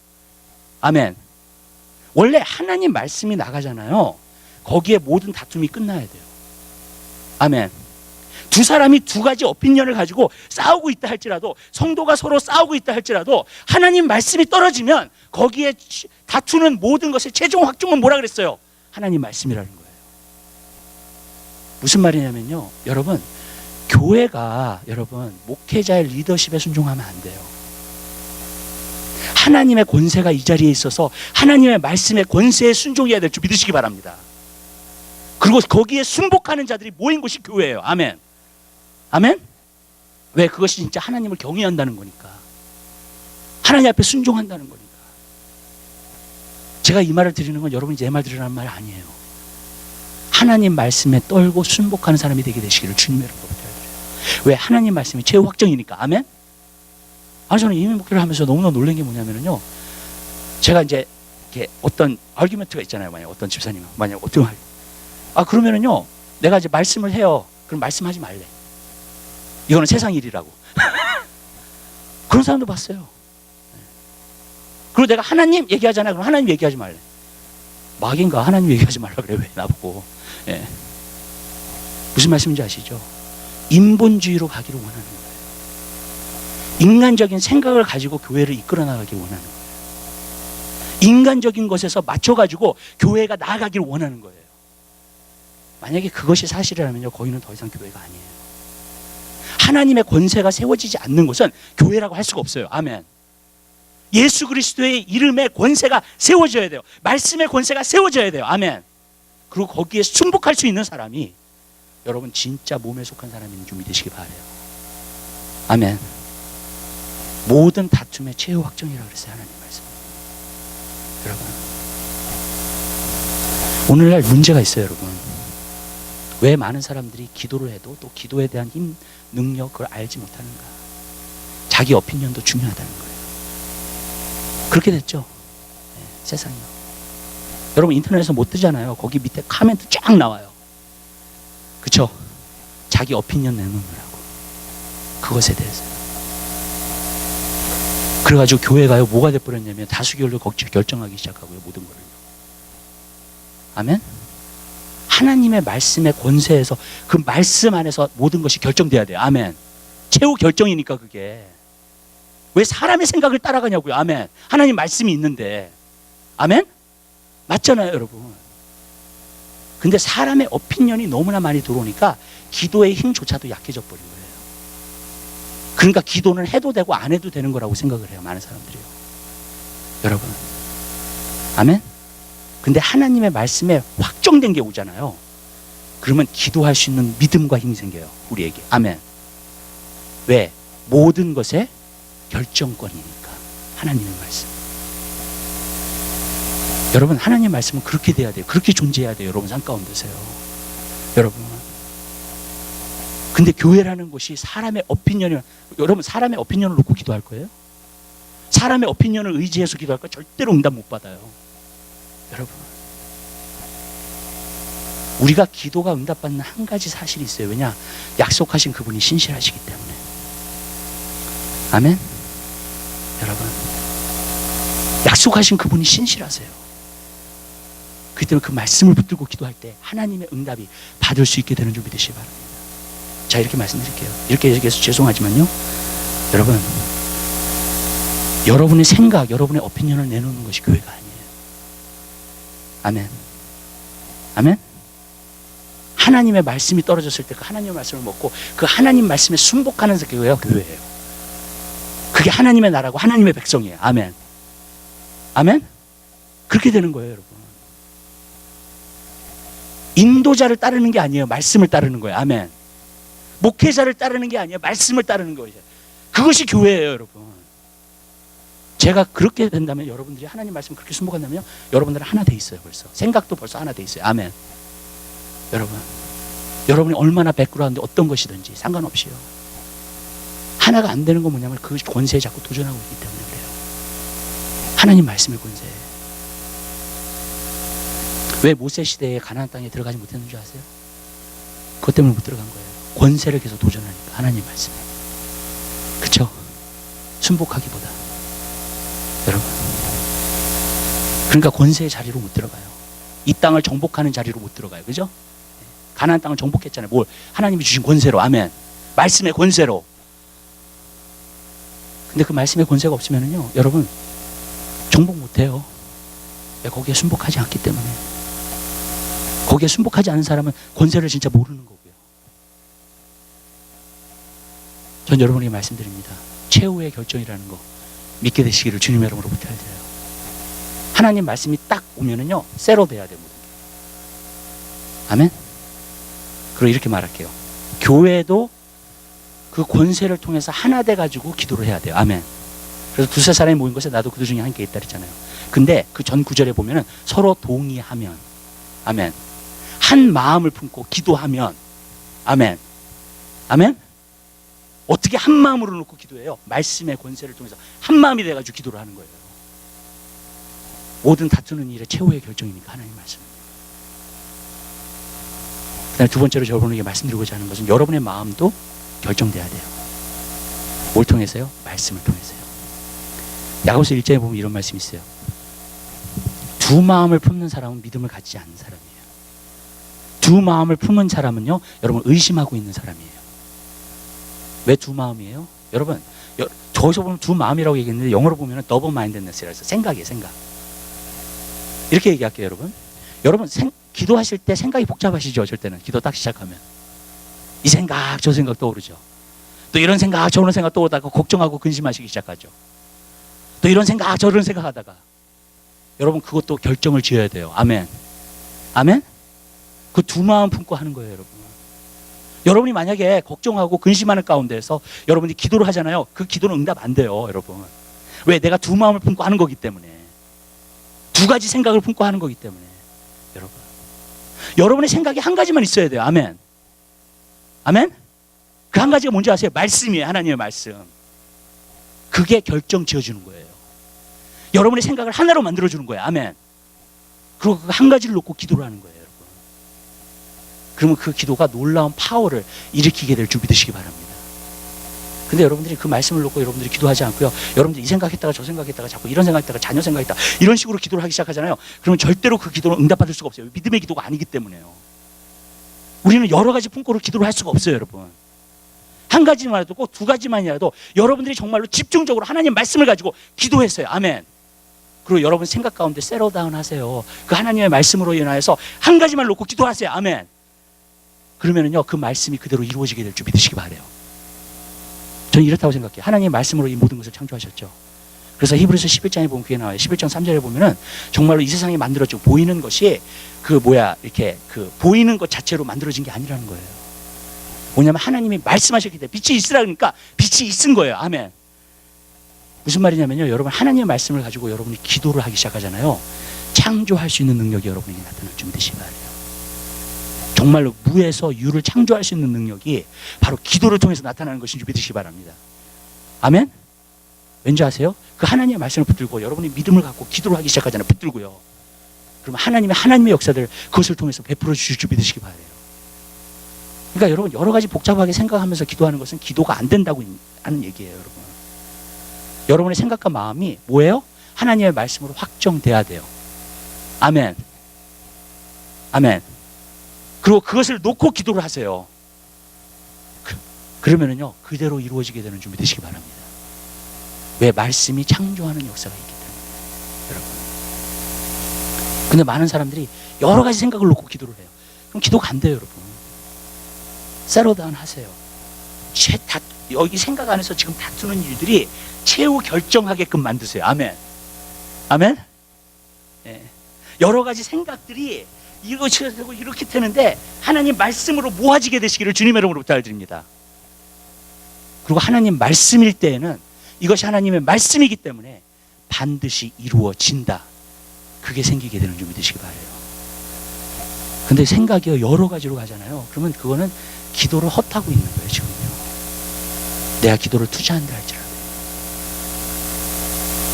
아멘. 원래 하나님 말씀이 나가잖아요. 거기에 모든 다툼이 끝나야 돼요. 아멘. 두 사람이 두 가지 오피니언을 가지고 싸우고 있다 할지라도, 성도가 서로 싸우고 있다 할지라도 하나님 말씀이 떨어지면 거기에 다투는 모든 것의 최종 확정은 뭐라 그랬어요? 하나님 말씀이라는 거예요. 무슨 말이냐면요, 여러분, 교회가 여러분 목회자의 리더십에 순종하면 안 돼요. 하나님의 권세가 이 자리에 있어서 하나님의 말씀의 권세에 순종해야 될 줄 믿으시기 바랍니다. 그리고 거기에 순복하는 자들이 모인 곳이 교회예요. 아멘. 아멘? 왜? 그것이 진짜 하나님을 경외한다는 거니까. 하나님 앞에 순종한다는 거니까. 제가 이 말을 드리는 건 여러분이 제 말 들으라는 말 아니에요. 하나님 말씀에 떨고 순복하는 사람이 되게 되시기를 주님의 이름으로 부탁드려요. 왜? 하나님 말씀이 최후 확정이니까. 아멘? 저는 이민 목회를 하면서 너무나 놀란 게 뭐냐면요, 제가 이제 이렇게 어떤 아르규멘트가 있잖아요. 만약 어떤 집사님은 어떻게 할? 그러면은요, 내가 이제 말씀을 해요. 그럼 말씀하지 말래. 이거는 세상 일이라고. 그런 사람도 봤어요. 그리고 내가 하나님 얘기하잖아요. 그럼 하나님 얘기하지 말래. 막인가? 하나님 얘기하지 말라 그래, 왜 나보고. 예. 무슨 말씀인지 아시죠? 인본주의로 가기를 원하는 거예요. 인간적인 생각을 가지고 교회를 이끌어 나가기를 원하는 거예요. 인간적인 것에서 맞춰가지고 교회가 나아가기를 원하는 거예요. 만약에 그것이 사실이라면요, 거기는 더 이상 교회가 아니에요. 하나님의 권세가 세워지지 않는 곳은 교회라고 할 수가 없어요. 아멘. 예수 그리스도의 이름의 권세가 세워져야 돼요. 말씀의 권세가 세워져야 돼요. 아멘. 그리고 거기에 순복할 수 있는 사람이 여러분 진짜 몸에 속한 사람인 줄 믿으시기 바라요. 아멘. 모든 다툼의 최후 확정이라고 그랬어요, 하나님 말씀. 여러분, 오늘날 문제가 있어요, 여러분. 왜 많은 사람들이 기도를 해도 또 기도에 대한 힘, 능력 그걸 알지 못하는가? 자기 오피니언도 중요하다는 거예요. 그렇게 됐죠. 네, 세상이요. 여러분 인터넷에서 못 뜨잖아요. 거기 밑에 코멘트 쫙 나와요. 그쵸? 자기 오피니언 내놓느라고. 그것에 대해서. 그래가지고 교회가요 뭐가 돼버렸냐면 다수결로 결정하기 시작하고요, 모든 거를. 아멘? 하나님의 말씀의 권세에서 그 말씀 안에서 모든 것이 결정돼야 돼요. 아멘. 최후 결정이니까 그게. 왜 사람의 생각을 따라가냐고요. 아멘. 하나님 말씀이 있는데. 아멘? 맞잖아요, 여러분. 근데 사람의 오피니언이 너무나 많이 들어오니까 기도의 힘조차도 약해져 버린 거예요. 그러니까 기도는 해도 되고 안 해도 되는 거라고 생각을 해요, 많은 사람들이요. 여러분. 아멘? 근데 하나님의 말씀에 확정된 게 오잖아요. 그러면 기도할 수 있는 믿음과 힘이 생겨요, 우리에게. 아멘. 왜? 모든 것의 결정권이니까. 하나님의 말씀. 여러분, 하나님의 말씀은 그렇게 돼야 돼요. 그렇게 존재해야 돼요, 여러분 삶 가운데서요. 여러분. 근데 교회라는 곳이 사람의 오피니언을, 여러분 사람의 오피니언을 놓고 기도할 거예요? 사람의 오피니언을 의지해서 기도할 거예요? 절대로 응답 못 받아요. 여러분, 우리가 기도가 응답받는 한 가지 사실이 있어요. 왜냐? 약속하신 그분이 신실하시기 때문에. 아멘? 여러분, 약속하신 그분이 신실하세요. 그렇기 때문에 그 말씀을 붙들고 기도할 때 하나님의 응답이 받을 수 있게 되는 줄 믿으시기 바랍니다. 자, 이렇게 말씀드릴게요. 이렇게 얘기해서 죄송하지만요, 여러분, 여러분의 생각, 여러분의 오피니언을 내놓는 것이 교회가 아니에요. 아멘. 아멘. 하나님의 말씀이 떨어졌을 때 그 하나님의 말씀을 먹고 그 하나님 말씀에 순복하는 교회가 교회예요. 그게 하나님의 나라고 하나님의 백성이에요. 아멘. 아멘. 그렇게 되는 거예요, 여러분. 인도자를 따르는 게 아니에요. 말씀을 따르는 거예요. 아멘. 목회자를 따르는 게 아니에요. 말씀을 따르는 거예요. 그것이 교회예요, 여러분. 제가 그렇게 된다면, 여러분들이 하나님 말씀을 그렇게 순복한다면요, 여러분들은 하나 돼 있어요. 벌써 생각도 벌써 하나 돼 있어요. 아멘. 여러분, 여러분이 얼마나 백그라운드 어떤 것이든지 상관없이요, 하나가 안 되는 건 뭐냐면 그 권세에 자꾸 도전하고 있기 때문에 그래요. 하나님 말씀의 권세. 왜 모세 시대에 가나안 땅에 들어가지 못했는 줄 아세요? 그것 때문에 못 들어간 거예요. 권세를 계속 도전하니까. 하나님 말씀에. 그쵸? 순복하기보다. 여러분, 그러니까 권세의 자리로 못 들어가요. 이 땅을 정복하는 자리로 못 들어가요. 그죠? 가나안 땅을 정복했잖아요. 뭘? 하나님이 주신 권세로. 아멘. 말씀의 권세로. 근데 그 말씀의 권세가 없으면요, 여러분 정복 못 해요. 왜? 거기에 순복하지 않기 때문에. 거기에 순복하지 않은 사람은 권세를 진짜 모르는 거고요. 전 여러분에게 말씀드립니다. 최후의 결정이라는 거 믿게 되시기를 주님의 이름으로 부탁드려요. 하나님 말씀이 딱 오면은요, 쇠로 돼야 돼요. 아멘. 그리고 이렇게 말할게요. 교회도 그 권세를 통해서 하나 돼가지고 기도를 해야 돼요. 아멘. 그래서 두세 사람이 모인 것에 나도 그들 중에 한 개 있다 그랬잖아요. 근데 그 전 구절에 보면은 서로 동의하면, 아멘, 한 마음을 품고 기도하면, 아멘, 아멘. 어떻게 한 마음으로 놓고 기도해요? 말씀의 권세를 통해서 한 마음이 돼가지고 기도를 하는 거예요. 모든 다투는 일의 최후의 결정이니까 하나님 말씀. 그다음에 두 번째로 여러분에게 말씀드리고자 하는 것은 여러분의 마음도 결정돼야 돼요. 뭘 통해서요? 말씀을 통해서요. 야고보서 1장에 보면 이런 말씀이 있어요. 두 마음을 품는 사람은 믿음을 갖지 않는 사람이에요. 두 마음을 품은 사람은요, 여러분 의심하고 있는 사람이에요. 왜 두 마음이에요? 여러분, 저기서 보면 두 마음이라고 얘기했는데 영어로 보면 더블 마인드네스라 해서 생각이에요. 생각. 이렇게 얘기할게요, 여러분. 여러분 기도하실 때 생각이 복잡하시죠? 어쩔 때는 기도 딱 시작하면 이 생각 저 생각 떠오르죠. 또 이런 생각 저런 생각 떠오르다가 걱정하고 근심하시기 시작하죠. 또 이런 생각 저런 생각하다가 여러분 그것도 결정을 지어야 돼요. 아멘. 아멘. 그 두 마음 품고 하는 거예요, 여러분. 여러분이 만약에 걱정하고 근심하는 가운데서 여러분이 기도를 하잖아요. 그 기도는 응답 안 돼요, 여러분. 왜? 내가 두 마음을 품고 하는 거기 때문에. 두 가지 생각을 품고 하는 거기 때문에. 여러분, 여러분의 생각이 한 가지만 있어야 돼요. 아멘. 아멘. 그 한 가지가 뭔지 아세요? 말씀이에요. 하나님의 말씀. 그게 결정 지어주는 거예요. 여러분의 생각을 하나로 만들어주는 거예요. 아멘. 그리고 그 한 가지를 놓고 기도를 하는 거예요, 여러분. 그러면 그 기도가 놀라운 파워를 일으키게 될 줄 믿으시기 바랍니다. 근데 여러분들이 그 말씀을 놓고 여러분들이 기도하지 않고요, 여러분들이 이 생각했다가 저 생각했다가 자꾸 이런 생각했다가 자녀 생각했다가 이런 식으로 기도를 하기 시작하잖아요. 그러면 절대로 그 기도는 응답받을 수가 없어요. 믿음의 기도가 아니기 때문에요. 우리는 여러 가지 품고로 기도를 할 수가 없어요, 여러분. 한 가지만 해도 꼭 두 가지만이라도 여러분들이 정말로 집중적으로 하나님 말씀을 가지고 기도했어요. 아멘. 그리고 여러분 생각 가운데 셋tle 하세요. 그 하나님의 말씀으로 인하여서 한 가지만 놓고 기도하세요. 아멘. 그러면은요, 그 말씀이 그대로 이루어지게 될 줄 믿으시기 바라요. 저는 이렇다고 생각해요. 하나님의 말씀으로 이 모든 것을 창조하셨죠. 그래서 히브리서 11장에 보면 그게 나와요. 11장 3절에 보면은 정말로 이 세상이 만들어지고 보이는 것이 이렇게 보이는 것 자체로 만들어진 게 아니라는 거예요. 뭐냐면 하나님이 말씀하셨기 때문에 빛이 있으라 그러니까 빛이 있은 거예요. 아멘. 무슨 말이냐면요, 여러분 하나님의 말씀을 가지고 여러분이 기도를 하기 시작하잖아요. 창조할 수 있는 능력이 여러분에게 나타날 줄 믿으시기 바라요. 정말로 무에서 유를 창조할 수 있는 능력이 바로 기도를 통해서 나타나는 것인 줄 믿으시기 바랍니다. 아멘? 왠지 아세요? 그 하나님의 말씀을 붙들고 여러분이 믿음을 갖고 기도를 하기 시작하잖아요. 붙들고요. 그러면 하나님의 역사들 그것을 통해서 베풀어 주실 줄 믿으시기 바라요. 그러니까 여러분 여러 가지 복잡하게 생각하면서 기도하는 것은 기도가 안 된다고 하는 얘기예요, 여러분. 여러분의 생각과 마음이 뭐예요? 하나님의 말씀으로 확정돼야 돼요. 아멘. 아멘. 그리고 그것을 놓고 기도를 하세요. 그러면은요, 그대로 이루어지게 되는 줄 믿으시기 바랍니다. 왜? 말씀이 창조하는 역사가 있기 때문에, 여러분. 근데 많은 사람들이 여러 가지 생각을 놓고 기도를 해요. 그럼 기도가 안 돼요, 여러분. 셋tle 하세요. 여기 생각 안에서 지금 다투는 일들이 최후 결정하게끔 만드세요. 아멘. 아멘. 네. 여러 가지 생각들이 이것이 되고 이렇게 되는데 하나님 말씀으로 모아지게 되시기를 주님의 이름으로 부탁드립니다. 그리고 하나님 말씀일 때에는 이것이 하나님의 말씀이기 때문에 반드시 이루어진다. 그게 생기게 되는 줄 믿으시기 바라요. 근데 생각이 여러 가지로 가잖아요. 그러면 그거는 기도를 헛하고 있는 거예요, 지금요. 내가 기도를 투자한다 할지라도.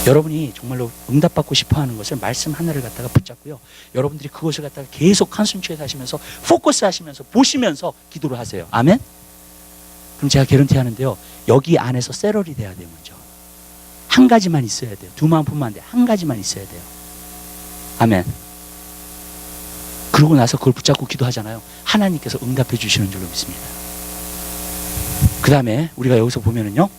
여러분이 정말로 응답받고 싶어 하는 것을 말씀 하나를 갖다가 붙잡고요. 여러분들이 그것을 갖다가 계속 컨센트레이트 하시면서 포커스 하시면서 보시면서 기도를 하세요. 아멘? 그럼 제가 개런티 하는데요. 여기 안에서 셋럴이 돼야 돼요, 먼저. 한 가지만 있어야 돼요. 두 마음 품으면 안 돼요. 한 가지만 있어야 돼요. 아멘. 그러고 나서 그걸 붙잡고 기도하잖아요. 하나님께서 응답해 주시는 줄로 믿습니다. 그 다음에 우리가 여기서 보면은요.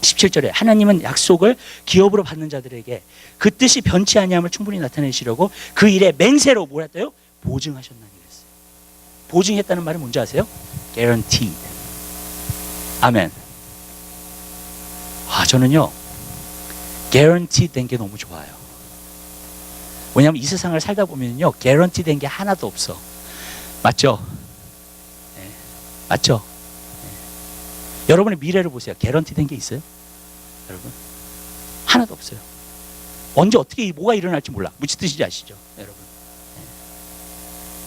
17절에 하나님은 약속을 기업으로 받는 자들에게 그 뜻이 변치 아니함을 충분히 나타내시려고 그 일에 맹세로 뭘 했대요? 보증하셨나니 그랬어요. 보증했다는 말은 뭔지 아세요? Guaranteed. 아멘. 저는요 Guaranteed 된 게 너무 좋아요. 왜냐하면 이 세상을 살다 보면요 Guaranteed 된 게 하나도 없어. 맞죠? 네. 맞죠? 여러분의 미래를 보세요. 개런티 된 게 있어요? 여러분? 하나도 없어요. 언제 어떻게 뭐가 일어날지 몰라. 무슨 뜻인지 아시죠? 여러분? 네.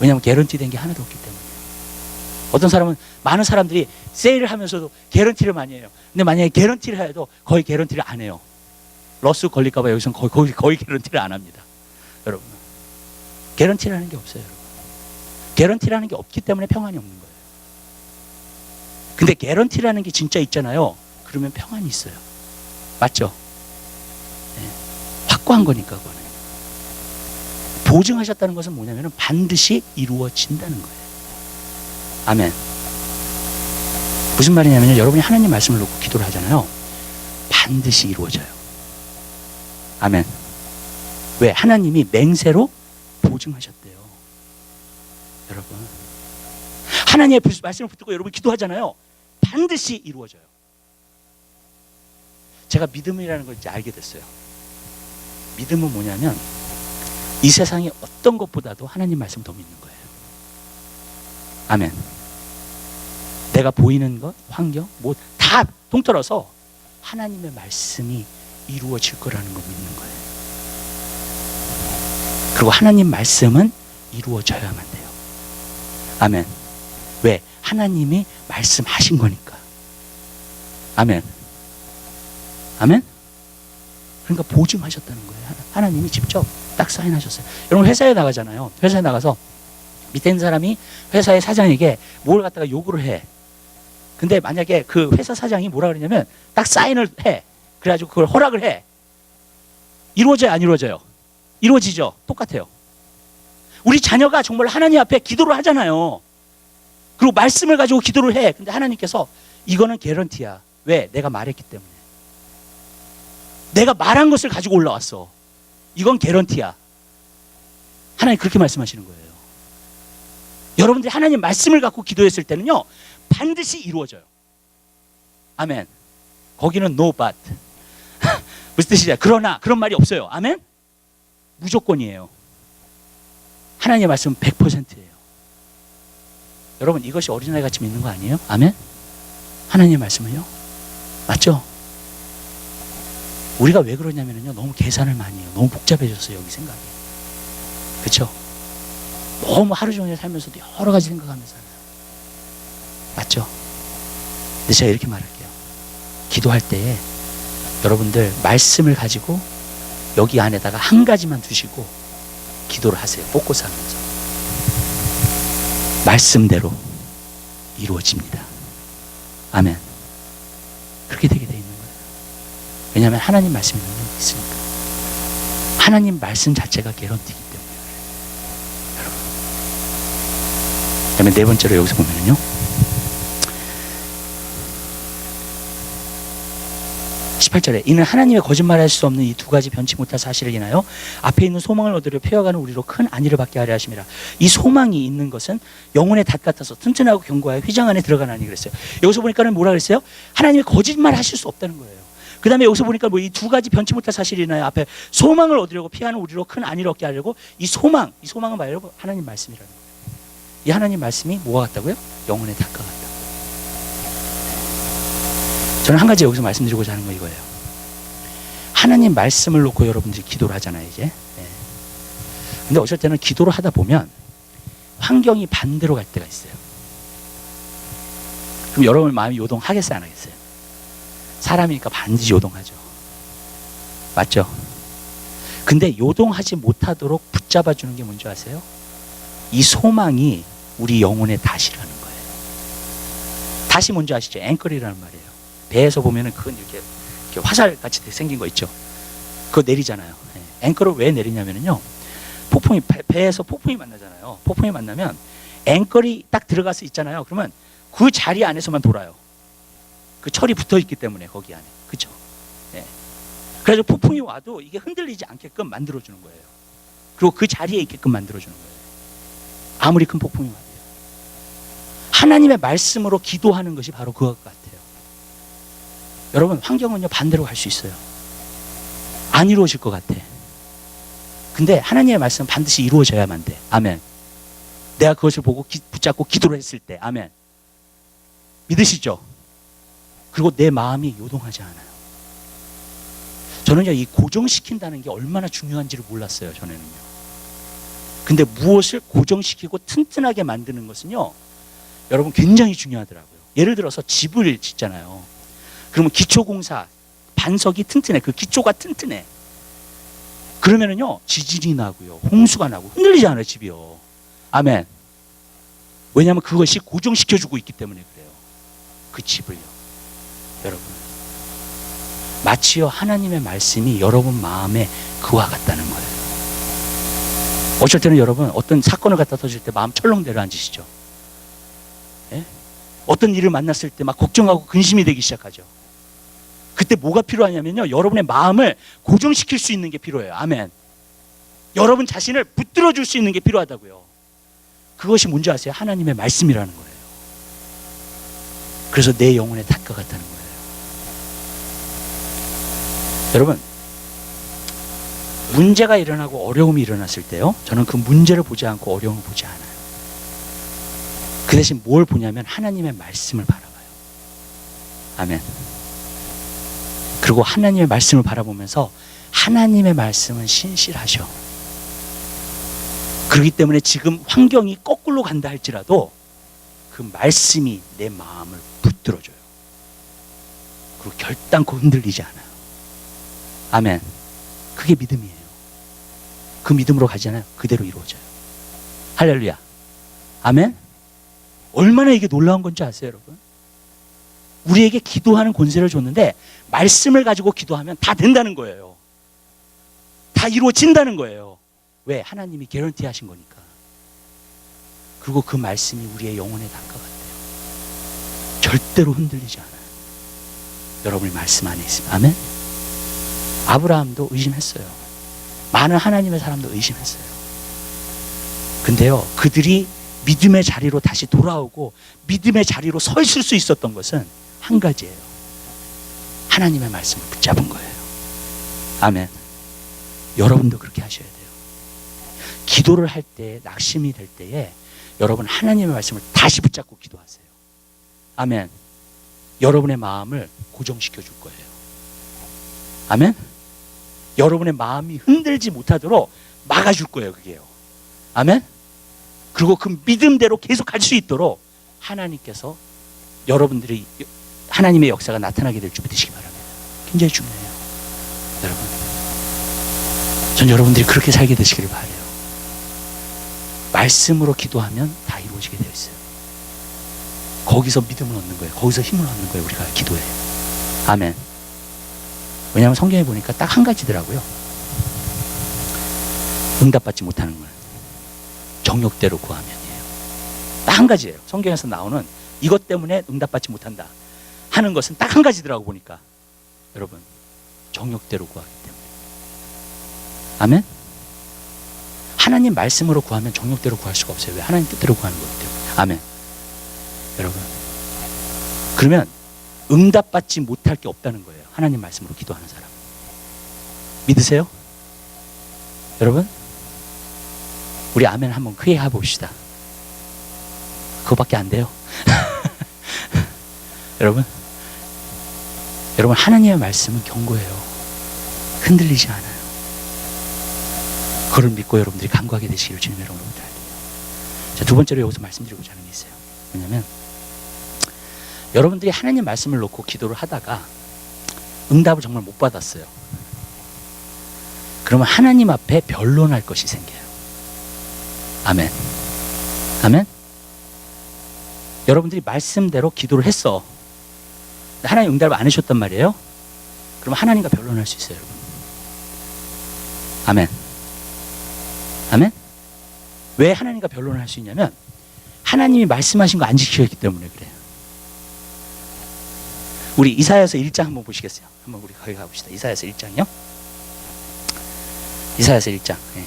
왜냐하면 개런티 된 게 하나도 없기 때문에. 어떤 사람은 많은 사람들이 세일을 하면서도 개런티를 많이 해요. 근데 만약에 개런티를 해도 거의 개런티를 안 해요. 러스 걸릴까 봐 여기서는 거의 개런티를 안 합니다. 여러분. 개런티라는 게 없어요, 여러분. 개런티라는 게 없기 때문에 평안이 없는 거예요. 근데 개런티라는 게 진짜 있잖아요. 그러면 평안이 있어요. 맞죠? 네. 확고한 거니까 그거는. 보증하셨다는 것은 뭐냐면 반드시 이루어진다는 거예요. 아멘. 무슨 말이냐면요. 여러분이 하나님 말씀을 놓고 기도를 하잖아요. 반드시 이루어져요. 아멘. 왜? 하나님이 맹세로 보증하셨대요. 여러분. 하나님의 말씀을 붙들고 여러분 기도하잖아요. 반드시 이루어져요. 제가 믿음이라는 걸 이제 알게 됐어요. 믿음은 뭐냐면 이 세상의 어떤 것보다도 하나님 말씀 더 믿는 거예요. 아멘. 내가 보이는 것, 환경, 뭐 다 통틀어서 하나님의 말씀이 이루어질 거라는 걸 믿는 거예요. 그리고 하나님 말씀은 이루어져야만 돼요. 아멘. 왜? 하나님이 말씀하신 거니까. 아멘. 아멘. 그러니까 보증하셨다는 거예요. 하나님이 직접 딱 사인하셨어요. 여러분 회사에 나가잖아요. 회사에 나가서 밑에 있는 사람이 회사의 사장에게 뭘 갖다가 요구를 해. 근데 만약에 그 회사 사장이 뭐라 그러냐면 딱 사인을 해. 그래가지고 그걸 허락을 해. 이루어져요, 안 이루어져요? 이루어지죠. 똑같아요. 우리 자녀가 정말 하나님 앞에 기도를 하잖아요. 그리고 말씀을 가지고 기도를 해. 근데 하나님께서 이거는 개런티야. 왜? 내가 말했기 때문에. 내가 말한 것을 가지고 올라왔어. 이건 개런티야. 하나님 그렇게 말씀하시는 거예요. 여러분들이 하나님 말씀을 갖고 기도했을 때는요, 반드시 이루어져요. 아멘. 거기는 no but. 무슨 뜻이냐? 그러나 그런 말이 없어요. 아멘. 무조건이에요. 하나님의 말씀은 100%예요. 여러분 이것이 어린아이 같이 믿는 거 아니에요? 아멘. 하나님의 말씀은요, 맞죠? 우리가 왜 그러냐면요, 너무 계산을 많이 해요. 너무 복잡해졌어요, 여기 생각이. 그렇죠? 너무 하루 종일 살면서도 여러 가지 생각하면서 살아요. 맞죠? 근데 제가 이렇게 말할게요. 기도할 때에 여러분들 말씀을 가지고 여기 안에다가 한 가지만 두시고 기도를 하세요. 포커스 하면서. 말씀대로 이루어집니다. 아멘. 그렇게 되게 돼 있는 거예요. 왜냐하면 하나님 말씀이 능력이 있으니까. 하나님 말씀 자체가 개런티이기 때문에 그래요. 여러분. 그다음에 네 번째로 여기서 보면은요, 18절에 이는 하나님의 거짓말할 수 없는 이 두 가지 변치 못할 사실을 인하여 앞에 있는 소망을 얻으려 표어가는 우리로 큰 안위를 받게 하려 하심이라. 이 소망이 있는 것은 영혼의 닷 같아서 튼튼하고 견고하여 휘장 안에 들어가나니 그랬어요. 여기서 보니까는 뭐라 그랬어요? 하나님의 거짓말 하실 수 없다는 거예요. 그 다음에 여기서 보니까 뭐 이 두 가지 변치 못할 사실이 인하여 앞에 소망을 얻으려고 피하는 우리로 큰 안위를 얻게 하려고 이 소망은 말고 하나님 말씀이라는 거예요. 이 하나님 말씀이 뭐가 같다고요? 영혼의 닷과 같다. 저는 한 가지 여기서 말씀드리고자 하는 거 이거예요. 하나님 말씀을 놓고 여러분들이 기도를 하잖아요, 이제. 네. 근데 어쩔 때는 기도를 하다 보면 환경이 반대로 갈 때가 있어요. 그럼 여러분 마음이 요동하겠어요, 안 하겠어요? 사람이니까 반드시 요동하죠. 맞죠? 근데 요동하지 못하도록 붙잡아주는 게 뭔지 아세요? 이 소망이 우리 영혼의 닷이라는 거예요. 닷이 뭔지 아시죠? 앵커리라는 말이에요. 배에서 보면은 그건 이렇게 화살 같이 생긴 거 있죠. 그거 내리잖아요. 앵커를 왜 내리냐면요, 폭풍이 배에서 폭풍이 만나잖아요. 폭풍이 만나면 앵커리 딱 들어가서 있잖아요. 그러면 그 자리 안에서만 돌아요. 그 철이 붙어 있기 때문에 거기 안에. 그렇죠? 네. 그래서 폭풍이 와도 이게 흔들리지 않게끔 만들어 주는 거예요. 그리고 그 자리에 있게끔 만들어 주는 거예요. 아무리 큰 폭풍이 와도요. 하나님의 말씀으로 기도하는 것이 바로 그것 같아요. 여러분 환경은요 반대로 갈 수 있어요. 안 이루어질 것 같아. 근데 하나님의 말씀은 반드시 이루어져야만 돼. 아멘. 내가 그것을 보고 붙잡고 기도를 했을 때 아멘. 믿으시죠? 그리고 내 마음이 요동하지 않아요. 저는요 이 고정시킨다는 게 얼마나 중요한지를 몰랐어요. 전에는요. 근데 무엇을 고정시키고 튼튼하게 만드는 것은요 여러분 굉장히 중요하더라고요. 예를 들어서 집을 짓잖아요. 그러면 기초공사 반석이 튼튼해. 그 기초가 튼튼해. 그러면은요 지진이 나고요, 홍수가 나고 흔들리지 않아요 집이요. 아멘. 왜냐하면 그것이 고정시켜주고 있기 때문에 그래요. 그 집을요. 여러분 마치요 하나님의 말씀이 여러분 마음에 그와 같다는 거예요. 어쩔 때는 여러분 어떤 사건을 갖다 터질 때 마음 철렁 내려앉으시죠. 예? 어떤 일을 만났을 때 막 걱정하고 근심이 되기 시작하죠. 그때 뭐가 필요하냐면요 여러분의 마음을 고정시킬 수 있는 게 필요해요. 아멘. 여러분 자신을 붙들어 줄 수 있는 게 필요하다고요. 그것이 뭔지 아세요? 하나님의 말씀이라는 거예요. 그래서 내 영혼의 닷과 같다는 거예요. 여러분 문제가 일어나고 어려움이 일어났을 때요 저는 그 문제를 보지 않고 어려움을 보지 않아요. 그 대신 뭘 보냐면 하나님의 말씀을 바라봐요. 아멘. 그리고 하나님의 말씀을 바라보면서 하나님의 말씀은 신실하셔. 그렇기 때문에 지금 환경이 거꾸로 간다 할지라도 그 말씀이 내 마음을 붙들어줘요. 그리고 결단코 흔들리지 않아요. 아멘. 그게 믿음이에요. 그 믿음으로 가잖아요. 그대로 이루어져요. 할렐루야. 아멘. 얼마나 이게 놀라운 건지 아세요, 여러분? 우리에게 기도하는 권세를 줬는데 말씀을 가지고 기도하면 다 된다는 거예요. 다 이루어진다는 거예요. 왜? 하나님이 개런티 하신 거니까. 그리고 그 말씀이 우리의 영혼에 다가갔대요. 절대로 흔들리지 않아요. 여러분의 말씀 안에 있습니다. 아멘. 아브라함도 의심했어요. 많은 하나님의 사람도 의심했어요. 근데요, 그들이 믿음의 자리로 다시 돌아오고 믿음의 자리로 서 있을 수 있었던 것은 한 가지예요. 하나님의 말씀을 붙잡은 거예요. 아멘. 여러분도 그렇게 하셔야 돼요. 기도를 할 때, 낙심이 될 때에 여러분 하나님의 말씀을 다시 붙잡고 기도하세요. 아멘. 여러분의 마음을 고정시켜 줄 거예요. 아멘. 여러분의 마음이 흔들지 못하도록 막아줄 거예요. 그게요. 아멘. 그리고 그 믿음대로 계속 갈 수 있도록 하나님께서 여러분들이 하나님의 역사가 나타나게 될 줄 믿으시기 바랍니다. 굉장히 중요해요. 여러분, 전 여러분들이 그렇게 살게 되시기를 바라요. 말씀으로 기도하면 다 이루어지게 되어 있어요. 거기서 믿음을 얻는 거예요. 거기서 힘을 얻는 거예요. 우리가 기도해. 아멘. 왜냐하면 성경에 보니까 딱 한 가지더라고요. 응답받지 못하는 걸 정욕대로 구하면이에요. 딱 한 가지예요. 성경에서 나오는 이것 때문에 응답받지 못한다 하는 것은 딱 한 가지더라고 보니까. 여러분, 정욕대로 구하기 때문에. 아멘. 하나님 말씀으로 구하면 정욕대로 구할 수가 없어요. 왜? 하나님 뜻대로 구하는 거기 때문에. 아멘. 여러분, 그러면 응답받지 못할 게 없다는 거예요. 하나님 말씀으로 기도하는 사람. 믿으세요? 여러분, 우리 아멘 한번 크게 해봅시다. 그거밖에 안 돼요. 여러분 하나님의 말씀은 견고해요. 흔들리지 않아요. 그걸 믿고 여러분들이 간구하게 되시기를 주님 여러분으로 부탁드려요. 자, 두 번째로 여기서 말씀드리고자 하는 게 있어요. 왜냐하면 여러분들이 하나님 말씀을 놓고 기도를 하다가 응답을 정말 못 받았어요. 그러면 하나님 앞에 변론할 것이 생겨요. 아멘. 아멘. 여러분들이 말씀대로 기도를 했어. 하나님 응답을 안 해주셨단 말이에요. 그러면 하나님과 변론할 수 있어요, 여러분. 아멘. 아멘. 왜 하나님과 변론을 할 수 있냐면 하나님이 말씀하신 거 안 지키셨기 때문에 그래요. 우리 이사야서 1장 한번 보시겠어요? 한번 우리 거기 가봅시다. 이사야서 1장이요. 이사야서 1장. 네.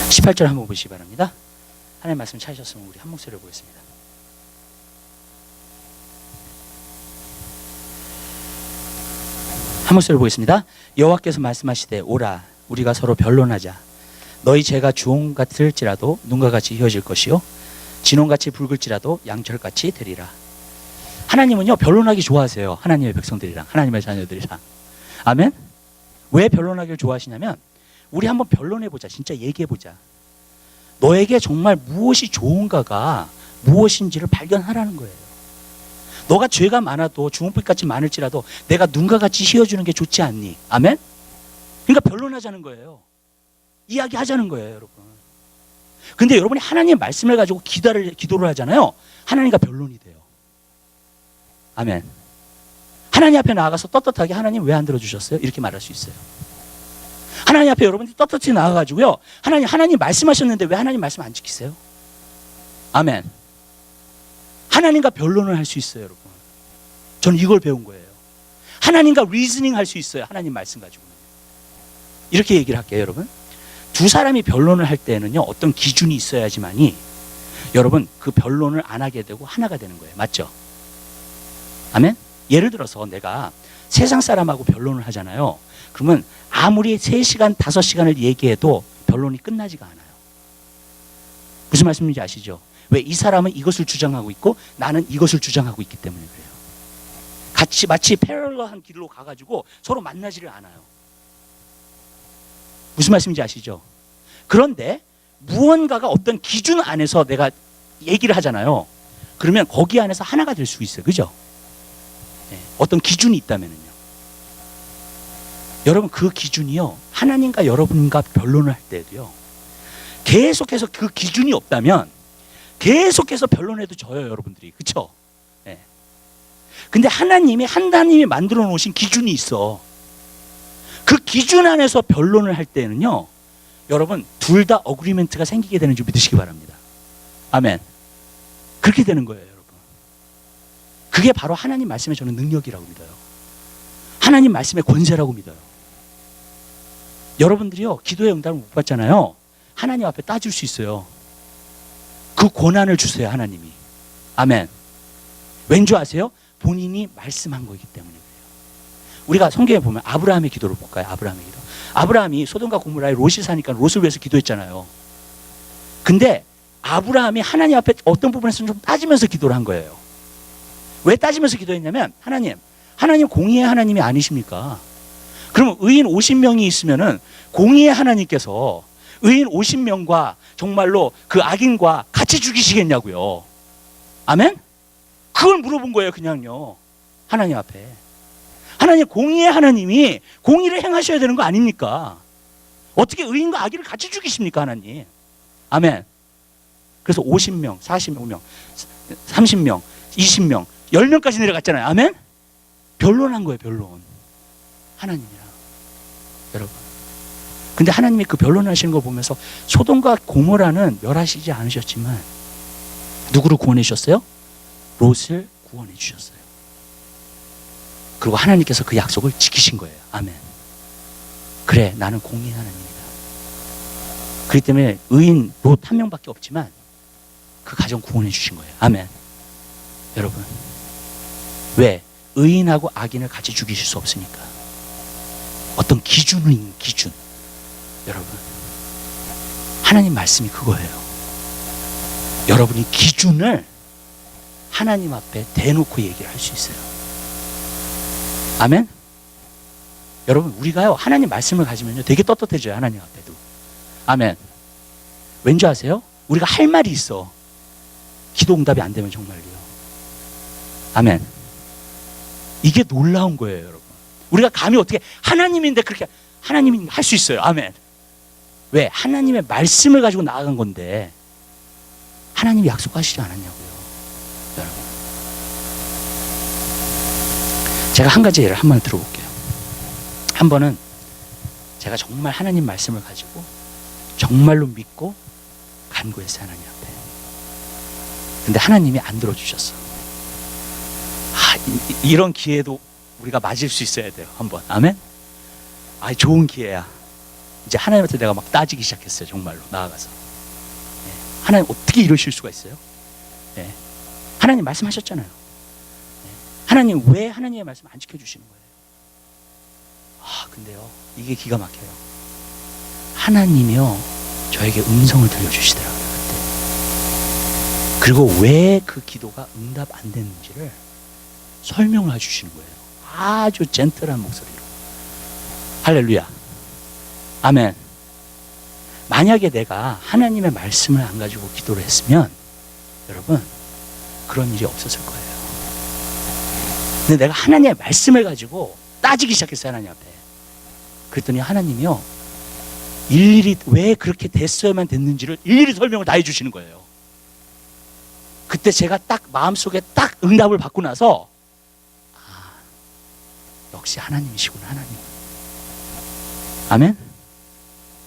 (18절) 한번 보시기 바랍니다. 하나님 말씀 찾으셨으면 우리 한 목소리를 보겠습니다. 한 목소리를 보겠습니다. 여호와께서 말씀하시되 오라 우리가 서로 변론하자. 너희 죄가 주홍 같을지라도 눈과 같이 희어질 것이요 진홍같이 붉을지라도 양철같이 되리라. 하나님은요 변론하기 좋아하세요. 하나님의 백성들이랑 하나님의 자녀들이랑. 아멘. 왜 변론하기를 좋아하시냐면 우리 한번 변론해보자. 진짜 얘기해보자. 너에게 정말 무엇이 좋은가가 무엇인지를 발견하라는 거예요. 너가 죄가 많아도 주홍빛같이 많을지라도 내가 눈과 같이 휘어주는 게 좋지 않니? 아멘? 그러니까 변론하자는 거예요. 이야기하자는 거예요, 여러분. 근데 여러분이 하나님의 말씀을 가지고 기도를 하잖아요. 하나님과 변론이 돼요. 아멘. 하나님 앞에 나아가서 떳떳하게 하나님 왜 안 들어주셨어요? 이렇게 말할 수 있어요. 하나님 앞에 여러분들이 떳떳히 나아가지고요. 하나님 말씀하셨는데 왜 하나님 말씀 안 지키세요? 아멘. 하나님과 변론을 할 수 있어요, 여러분. 저는 이걸 배운 거예요. 하나님과 리즈닝 할 수 있어요. 하나님 말씀 가지고는. 이렇게 얘기를 할게요, 여러분. 두 사람이 변론을 할 때는요, 어떤 기준이 있어야지만이 여러분 그 변론을 안 하게 되고 하나가 되는 거예요. 맞죠? 아멘? 예를 들어서 내가 세상 사람하고 변론을 하잖아요. 그러면 아무리 3시간, 5시간을 얘기해도 변론이 끝나지가 않아요. 무슨 말씀인지 아시죠? 왜? 이 사람은 이것을 주장하고 있고 나는 이것을 주장하고 있기 때문에 그래요. 같이 마치 패럴러한 길로 가가지고 서로 만나지를 않아요. 무슨 말씀인지 아시죠? 그런데 무언가가 어떤 기준 안에서 내가 얘기를 하잖아요. 그러면 거기 안에서 하나가 될 수 있어요. 그죠? 네. 어떤 기준이 있다면요. 여러분 그 기준이요. 하나님과 여러분과 변론을 할 때도요. 계속해서 그 기준이 없다면 계속해서 변론해도 져요. 여러분들이. 그렇죠? 네. 근데 하나님이 만들어 놓으신 기준이 있어. 그 기준 안에서 변론을 할 때는요. 여러분 둘 다 어그리먼트가 생기게 되는 줄 믿으시기 바랍니다. 아멘. 그렇게 되는 거예요. 여러분. 그게 바로 하나님 말씀의 저는 능력이라고 믿어요. 하나님 말씀의 권세라고 믿어요. 여러분들이요. 기도의 응답을 못 받잖아요. 하나님 앞에 따질 수 있어요. 그 권한을 주세요. 하나님이. 아멘. 왠지 아세요? 본인이 말씀한 거기 때문에 그래요. 우리가 성경에 보면 아브라함의 기도를 볼까요? 아브라함의 기도. 아브라함이 소돔과 고모라에 롯이 사니까 롯을 위해서 기도했잖아요. 근데 아브라함이 하나님 앞에 어떤 부분에서는 좀 따지면서 기도를 한 거예요. 왜 따지면서 기도했냐면 하나님 공의의 하나님이 아니십니까? 그러면 의인 50명이 있으면은 공의의 하나님께서 의인 50명과 정말로 그 악인과 같이 죽이시겠냐고요. 아멘? 그걸 물어본 거예요. 그냥요. 하나님 앞에. 하나님 공의의 하나님이 공의를 행하셔야 되는 거 아닙니까? 어떻게 의인과 악인을 같이 죽이십니까? 하나님. 아멘. 그래서 50명, 45명, 30명, 20명, 10명까지 내려갔잖아요. 아멘? 변론한 거예요. 변론. 하나님이랑. 여러분. 근데 하나님이 그 변론하시는 거 보면서 소돔과 고모라는 멸하시지 않으셨지만 누구를 구원해 주셨어요? 롯을 구원해 주셨어요. 그리고 하나님께서 그 약속을 지키신 거예요. 아멘. 그래, 나는 공의의 하나님이다. 그렇기 때문에 의인 롯 한 명밖에 없지만 그 가정 구원해 주신 거예요. 아멘. 여러분, 왜? 의인하고 악인을 같이 죽이실 수 없으니까. 어떤 기준은 기준. 여러분, 하나님 말씀이 그거예요. 여러분이 기준을 하나님 앞에 대놓고 얘기를 할 수 있어요. 아멘? 여러분, 우리가요, 하나님 말씀을 가지면요, 되게 떳떳해져요. 하나님 앞에도. 아멘. 왠지 아세요? 우리가 할 말이 있어. 기도 응답이 안 되면 정말로요. 아멘. 이게 놀라운 거예요, 여러분. 우리가 감히 어떻게 하나님인데 그렇게 하나님이 할 수 있어요. 아멘. 왜? 하나님의 말씀을 가지고 나아간 건데 하나님이 약속하시지 않았냐고요. 여러분. 제가 한 가지 예를 한번 들어볼게요. 한 번은 제가 정말 하나님 말씀을 가지고 정말로 믿고 간구했어요. 하나님 앞에. 근데 하나님이 안 들어주셨어. 이런 기회도 우리가 맞을 수 있어야 돼요. 한번. 아멘. 좋은 기회야. 이제 하나님한테 내가 막 따지기 시작했어요. 정말로 나아가서. 네. 하나님 어떻게 이러실 수가 있어요? 네. 하나님 말씀하셨잖아요. 네. 하나님 왜 하나님의 말씀 안 지켜주시는 거예요? 근데요, 이게 기가 막혀요. 하나님이요, 저에게 음성을 들려주시더라고요. 그때. 그리고 왜 그 기도가 응답 안 됐는지를 설명을 해주시는 거예요. 아주 젠틀한 목소리로. 할렐루야. 아멘. 만약에 내가 하나님의 말씀을 안 가지고 기도를 했으면 여러분 그런 일이 없었을 거예요. 근데 내가 하나님의 말씀을 가지고 따지기 시작했어요. 하나님 앞에. 그랬더니 하나님이요, 일일이 왜 그렇게 됐어야만 됐는지를 일일이 설명을 다 해주시는 거예요. 그때 제가 딱 마음속에 딱 응답을 받고 나서 역시 하나님이시구나. 하나님. 아멘.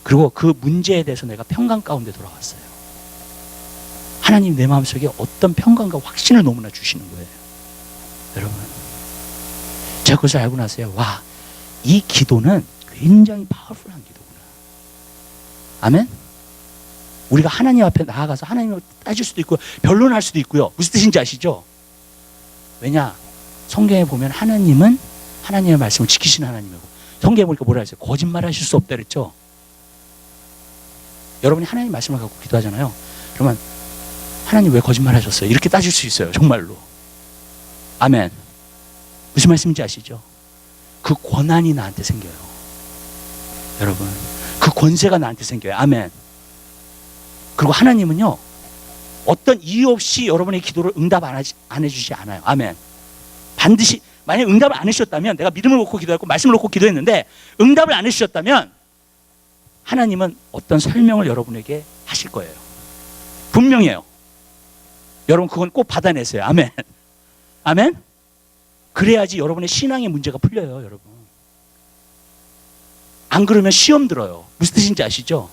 그리고 그 문제에 대해서 내가 평강 가운데 돌아왔어요. 하나님 내 마음속에 어떤 평강과 확신을 너무나 주시는 거예요. 여러분, 제가 그것을 알고 나서요, 와, 이 기도는 굉장히 파워풀한 기도구나. 아멘. 우리가 하나님 앞에 나아가서 하나님을 따질 수도 있고 변론할 수도 있고요. 무슨 뜻인지 아시죠? 왜냐? 성경에 보면 하나님은 하나님의 말씀을 지키시는 하나님이고, 성경에 보니까 뭐라 했어요? 거짓말하실 수 없다 그랬죠? 여러분이 하나님 말씀을 갖고 기도하잖아요. 그러면 하나님 왜 거짓말 하셨어요? 이렇게 따질 수 있어요. 정말로. 아멘. 무슨 말씀인지 아시죠? 그 권한이 나한테 생겨요. 여러분, 그 권세가 나한테 생겨요. 아멘. 그리고 하나님은요, 어떤 이유 없이 여러분의 기도를 응답 안 해주지 않아요. 아멘. 반드시, 만약에 응답을 안 해주셨다면, 내가 믿음을 놓고 기도했고 말씀을 놓고 기도했는데 응답을 안 해주셨다면 하나님은 어떤 설명을 여러분에게 하실 거예요. 분명해요. 여러분, 그건 꼭 받아내세요. 아멘. 아멘. 그래야지 여러분의 신앙의 문제가 풀려요. 여러분, 안 그러면 시험 들어요. 무슨 뜻인지 아시죠?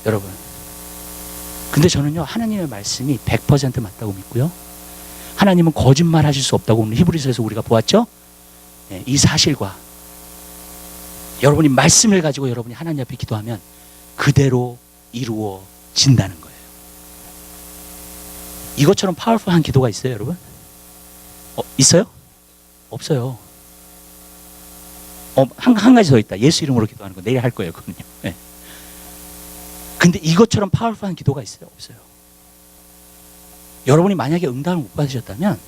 여러분, 근데 저는요, 하나님의 말씀이 100% 맞다고 믿고요, 하나님은 거짓말 하실 수 없다고 오늘 히브리서에서 우리가 보았죠? 네, 이 사실과 여러분이 말씀을 가지고 여러분이 하나님 앞에 기도하면 그대로 이루어진다는 거예요. 이것처럼 파워풀한 기도가 있어요, 여러분? 있어요? 없어요. 한 가지 더 있다. 예수 이름으로 기도하는 거 내일 할 거예요, 그거는요. 네. 근데 이것처럼 파워풀한 기도가 있어요? 없어요. 여러분이 만약에 응답을 못 받으셨다면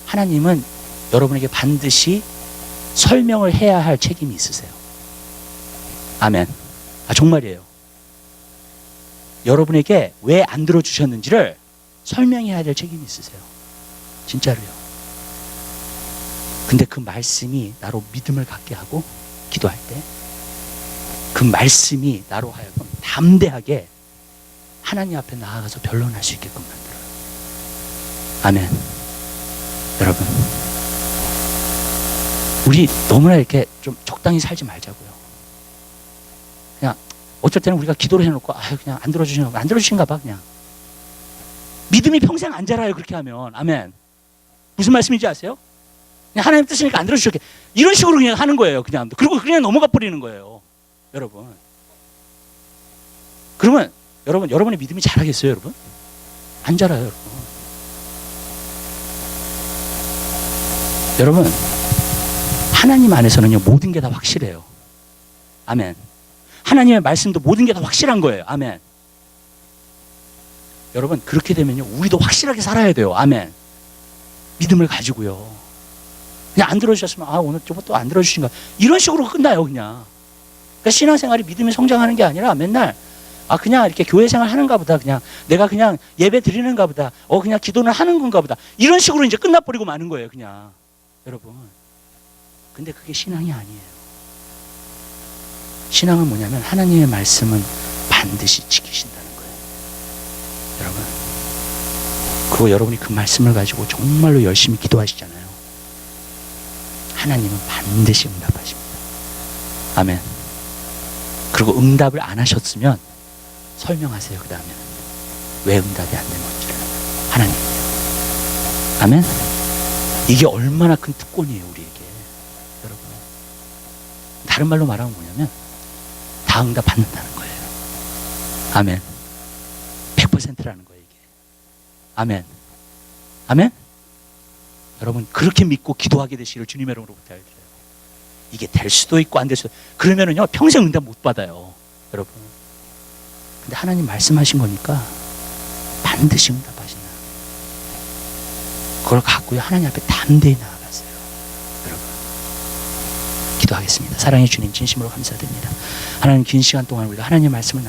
하나님은 여러분에게 반드시 설명을 해야 할 책임이 있으세요. 아멘. 정말이에요. 여러분에게 왜 안 들어주셨는지를 설명해야 될 책임이 있으세요. 진짜로요. 근데 그 말씀이 나로 믿음을 갖게 하고 기도할 때 그 말씀이 나로 하여금 담대하게 하나님 앞에 나아가서 변론할 수 있게끔 만들어요. 아멘. 여러분, 우리 너무나 이렇게 좀 적당히 살지 말자고요. 그냥 어쩔 때는 우리가 기도를 해놓고 그냥 안 들어주신가 봐. 그냥 믿음이 평생 안 자라요, 그렇게 하면. 아멘. 무슨 말씀인지 아세요? 그냥 하나님 뜻이니까 안 들어주셨게, 이런 식으로 그냥 하는 거예요. 그냥. 그리고 그냥 넘어가 버리는 거예요. 여러분, 그러면 여러분의 믿음이 자라겠어요? 여러분? 안 자라요. 여러분, 하나님 안에서는요, 모든 게 다 확실해요. 아멘. 하나님의 말씀도 모든 게 다 확실한 거예요. 아멘. 여러분, 그렇게 되면요, 우리도 확실하게 살아야 돼요. 아멘. 믿음을 가지고요. 그냥 안 들어주셨으면 오늘 또 안 들어주신가, 이런 식으로 끝나요. 그냥. 그러니까 신앙생활이 믿음이 성장하는 게 아니라 맨날 그냥 이렇게 교회 생활 하는가 보다, 그냥 내가 그냥 예배 드리는가 보다, 그냥 기도는 하는 건가 보다, 이런 식으로 이제 끝나버리고 마는 거예요. 그냥. 여러분, 근데 그게 신앙이 아니에요. 신앙은 뭐냐면 하나님의 말씀은 반드시 지키신다는 거예요. 여러분, 그리고 여러분이 그 말씀을 가지고 정말로 열심히 기도하시잖아요. 하나님은 반드시 응답하십니다. 아멘. 그리고 응답을 안 하셨으면 설명하세요. 그 다음에는 왜 응답이 안 되는 건지를. 하나님. 아멘. 이게 얼마나 큰 특권이에요, 우리에게. 여러분, 다른 말로 말하면 뭐냐면 다 응답 받는다는 거예요. 아멘. 100%라는 거예요, 이게. 아멘. 아멘. 여러분, 그렇게 믿고 기도하게 되시기를 주님의 이름으로 부탁드려요. 이게 될 수도 있고 안 될 수도 있고, 그러면은요, 평생 응답 못 받아요, 여러분. 근데 하나님 말씀하신 거니까 반드시 응답하신다. 그걸 갖고요, 하나님 앞에 담대히 나아가세요. 여러분, 기도하겠습니다. 사랑의 주님, 진심으로 감사드립니다. 하나님, 긴 시간 동안 우리가 하나님의 말씀을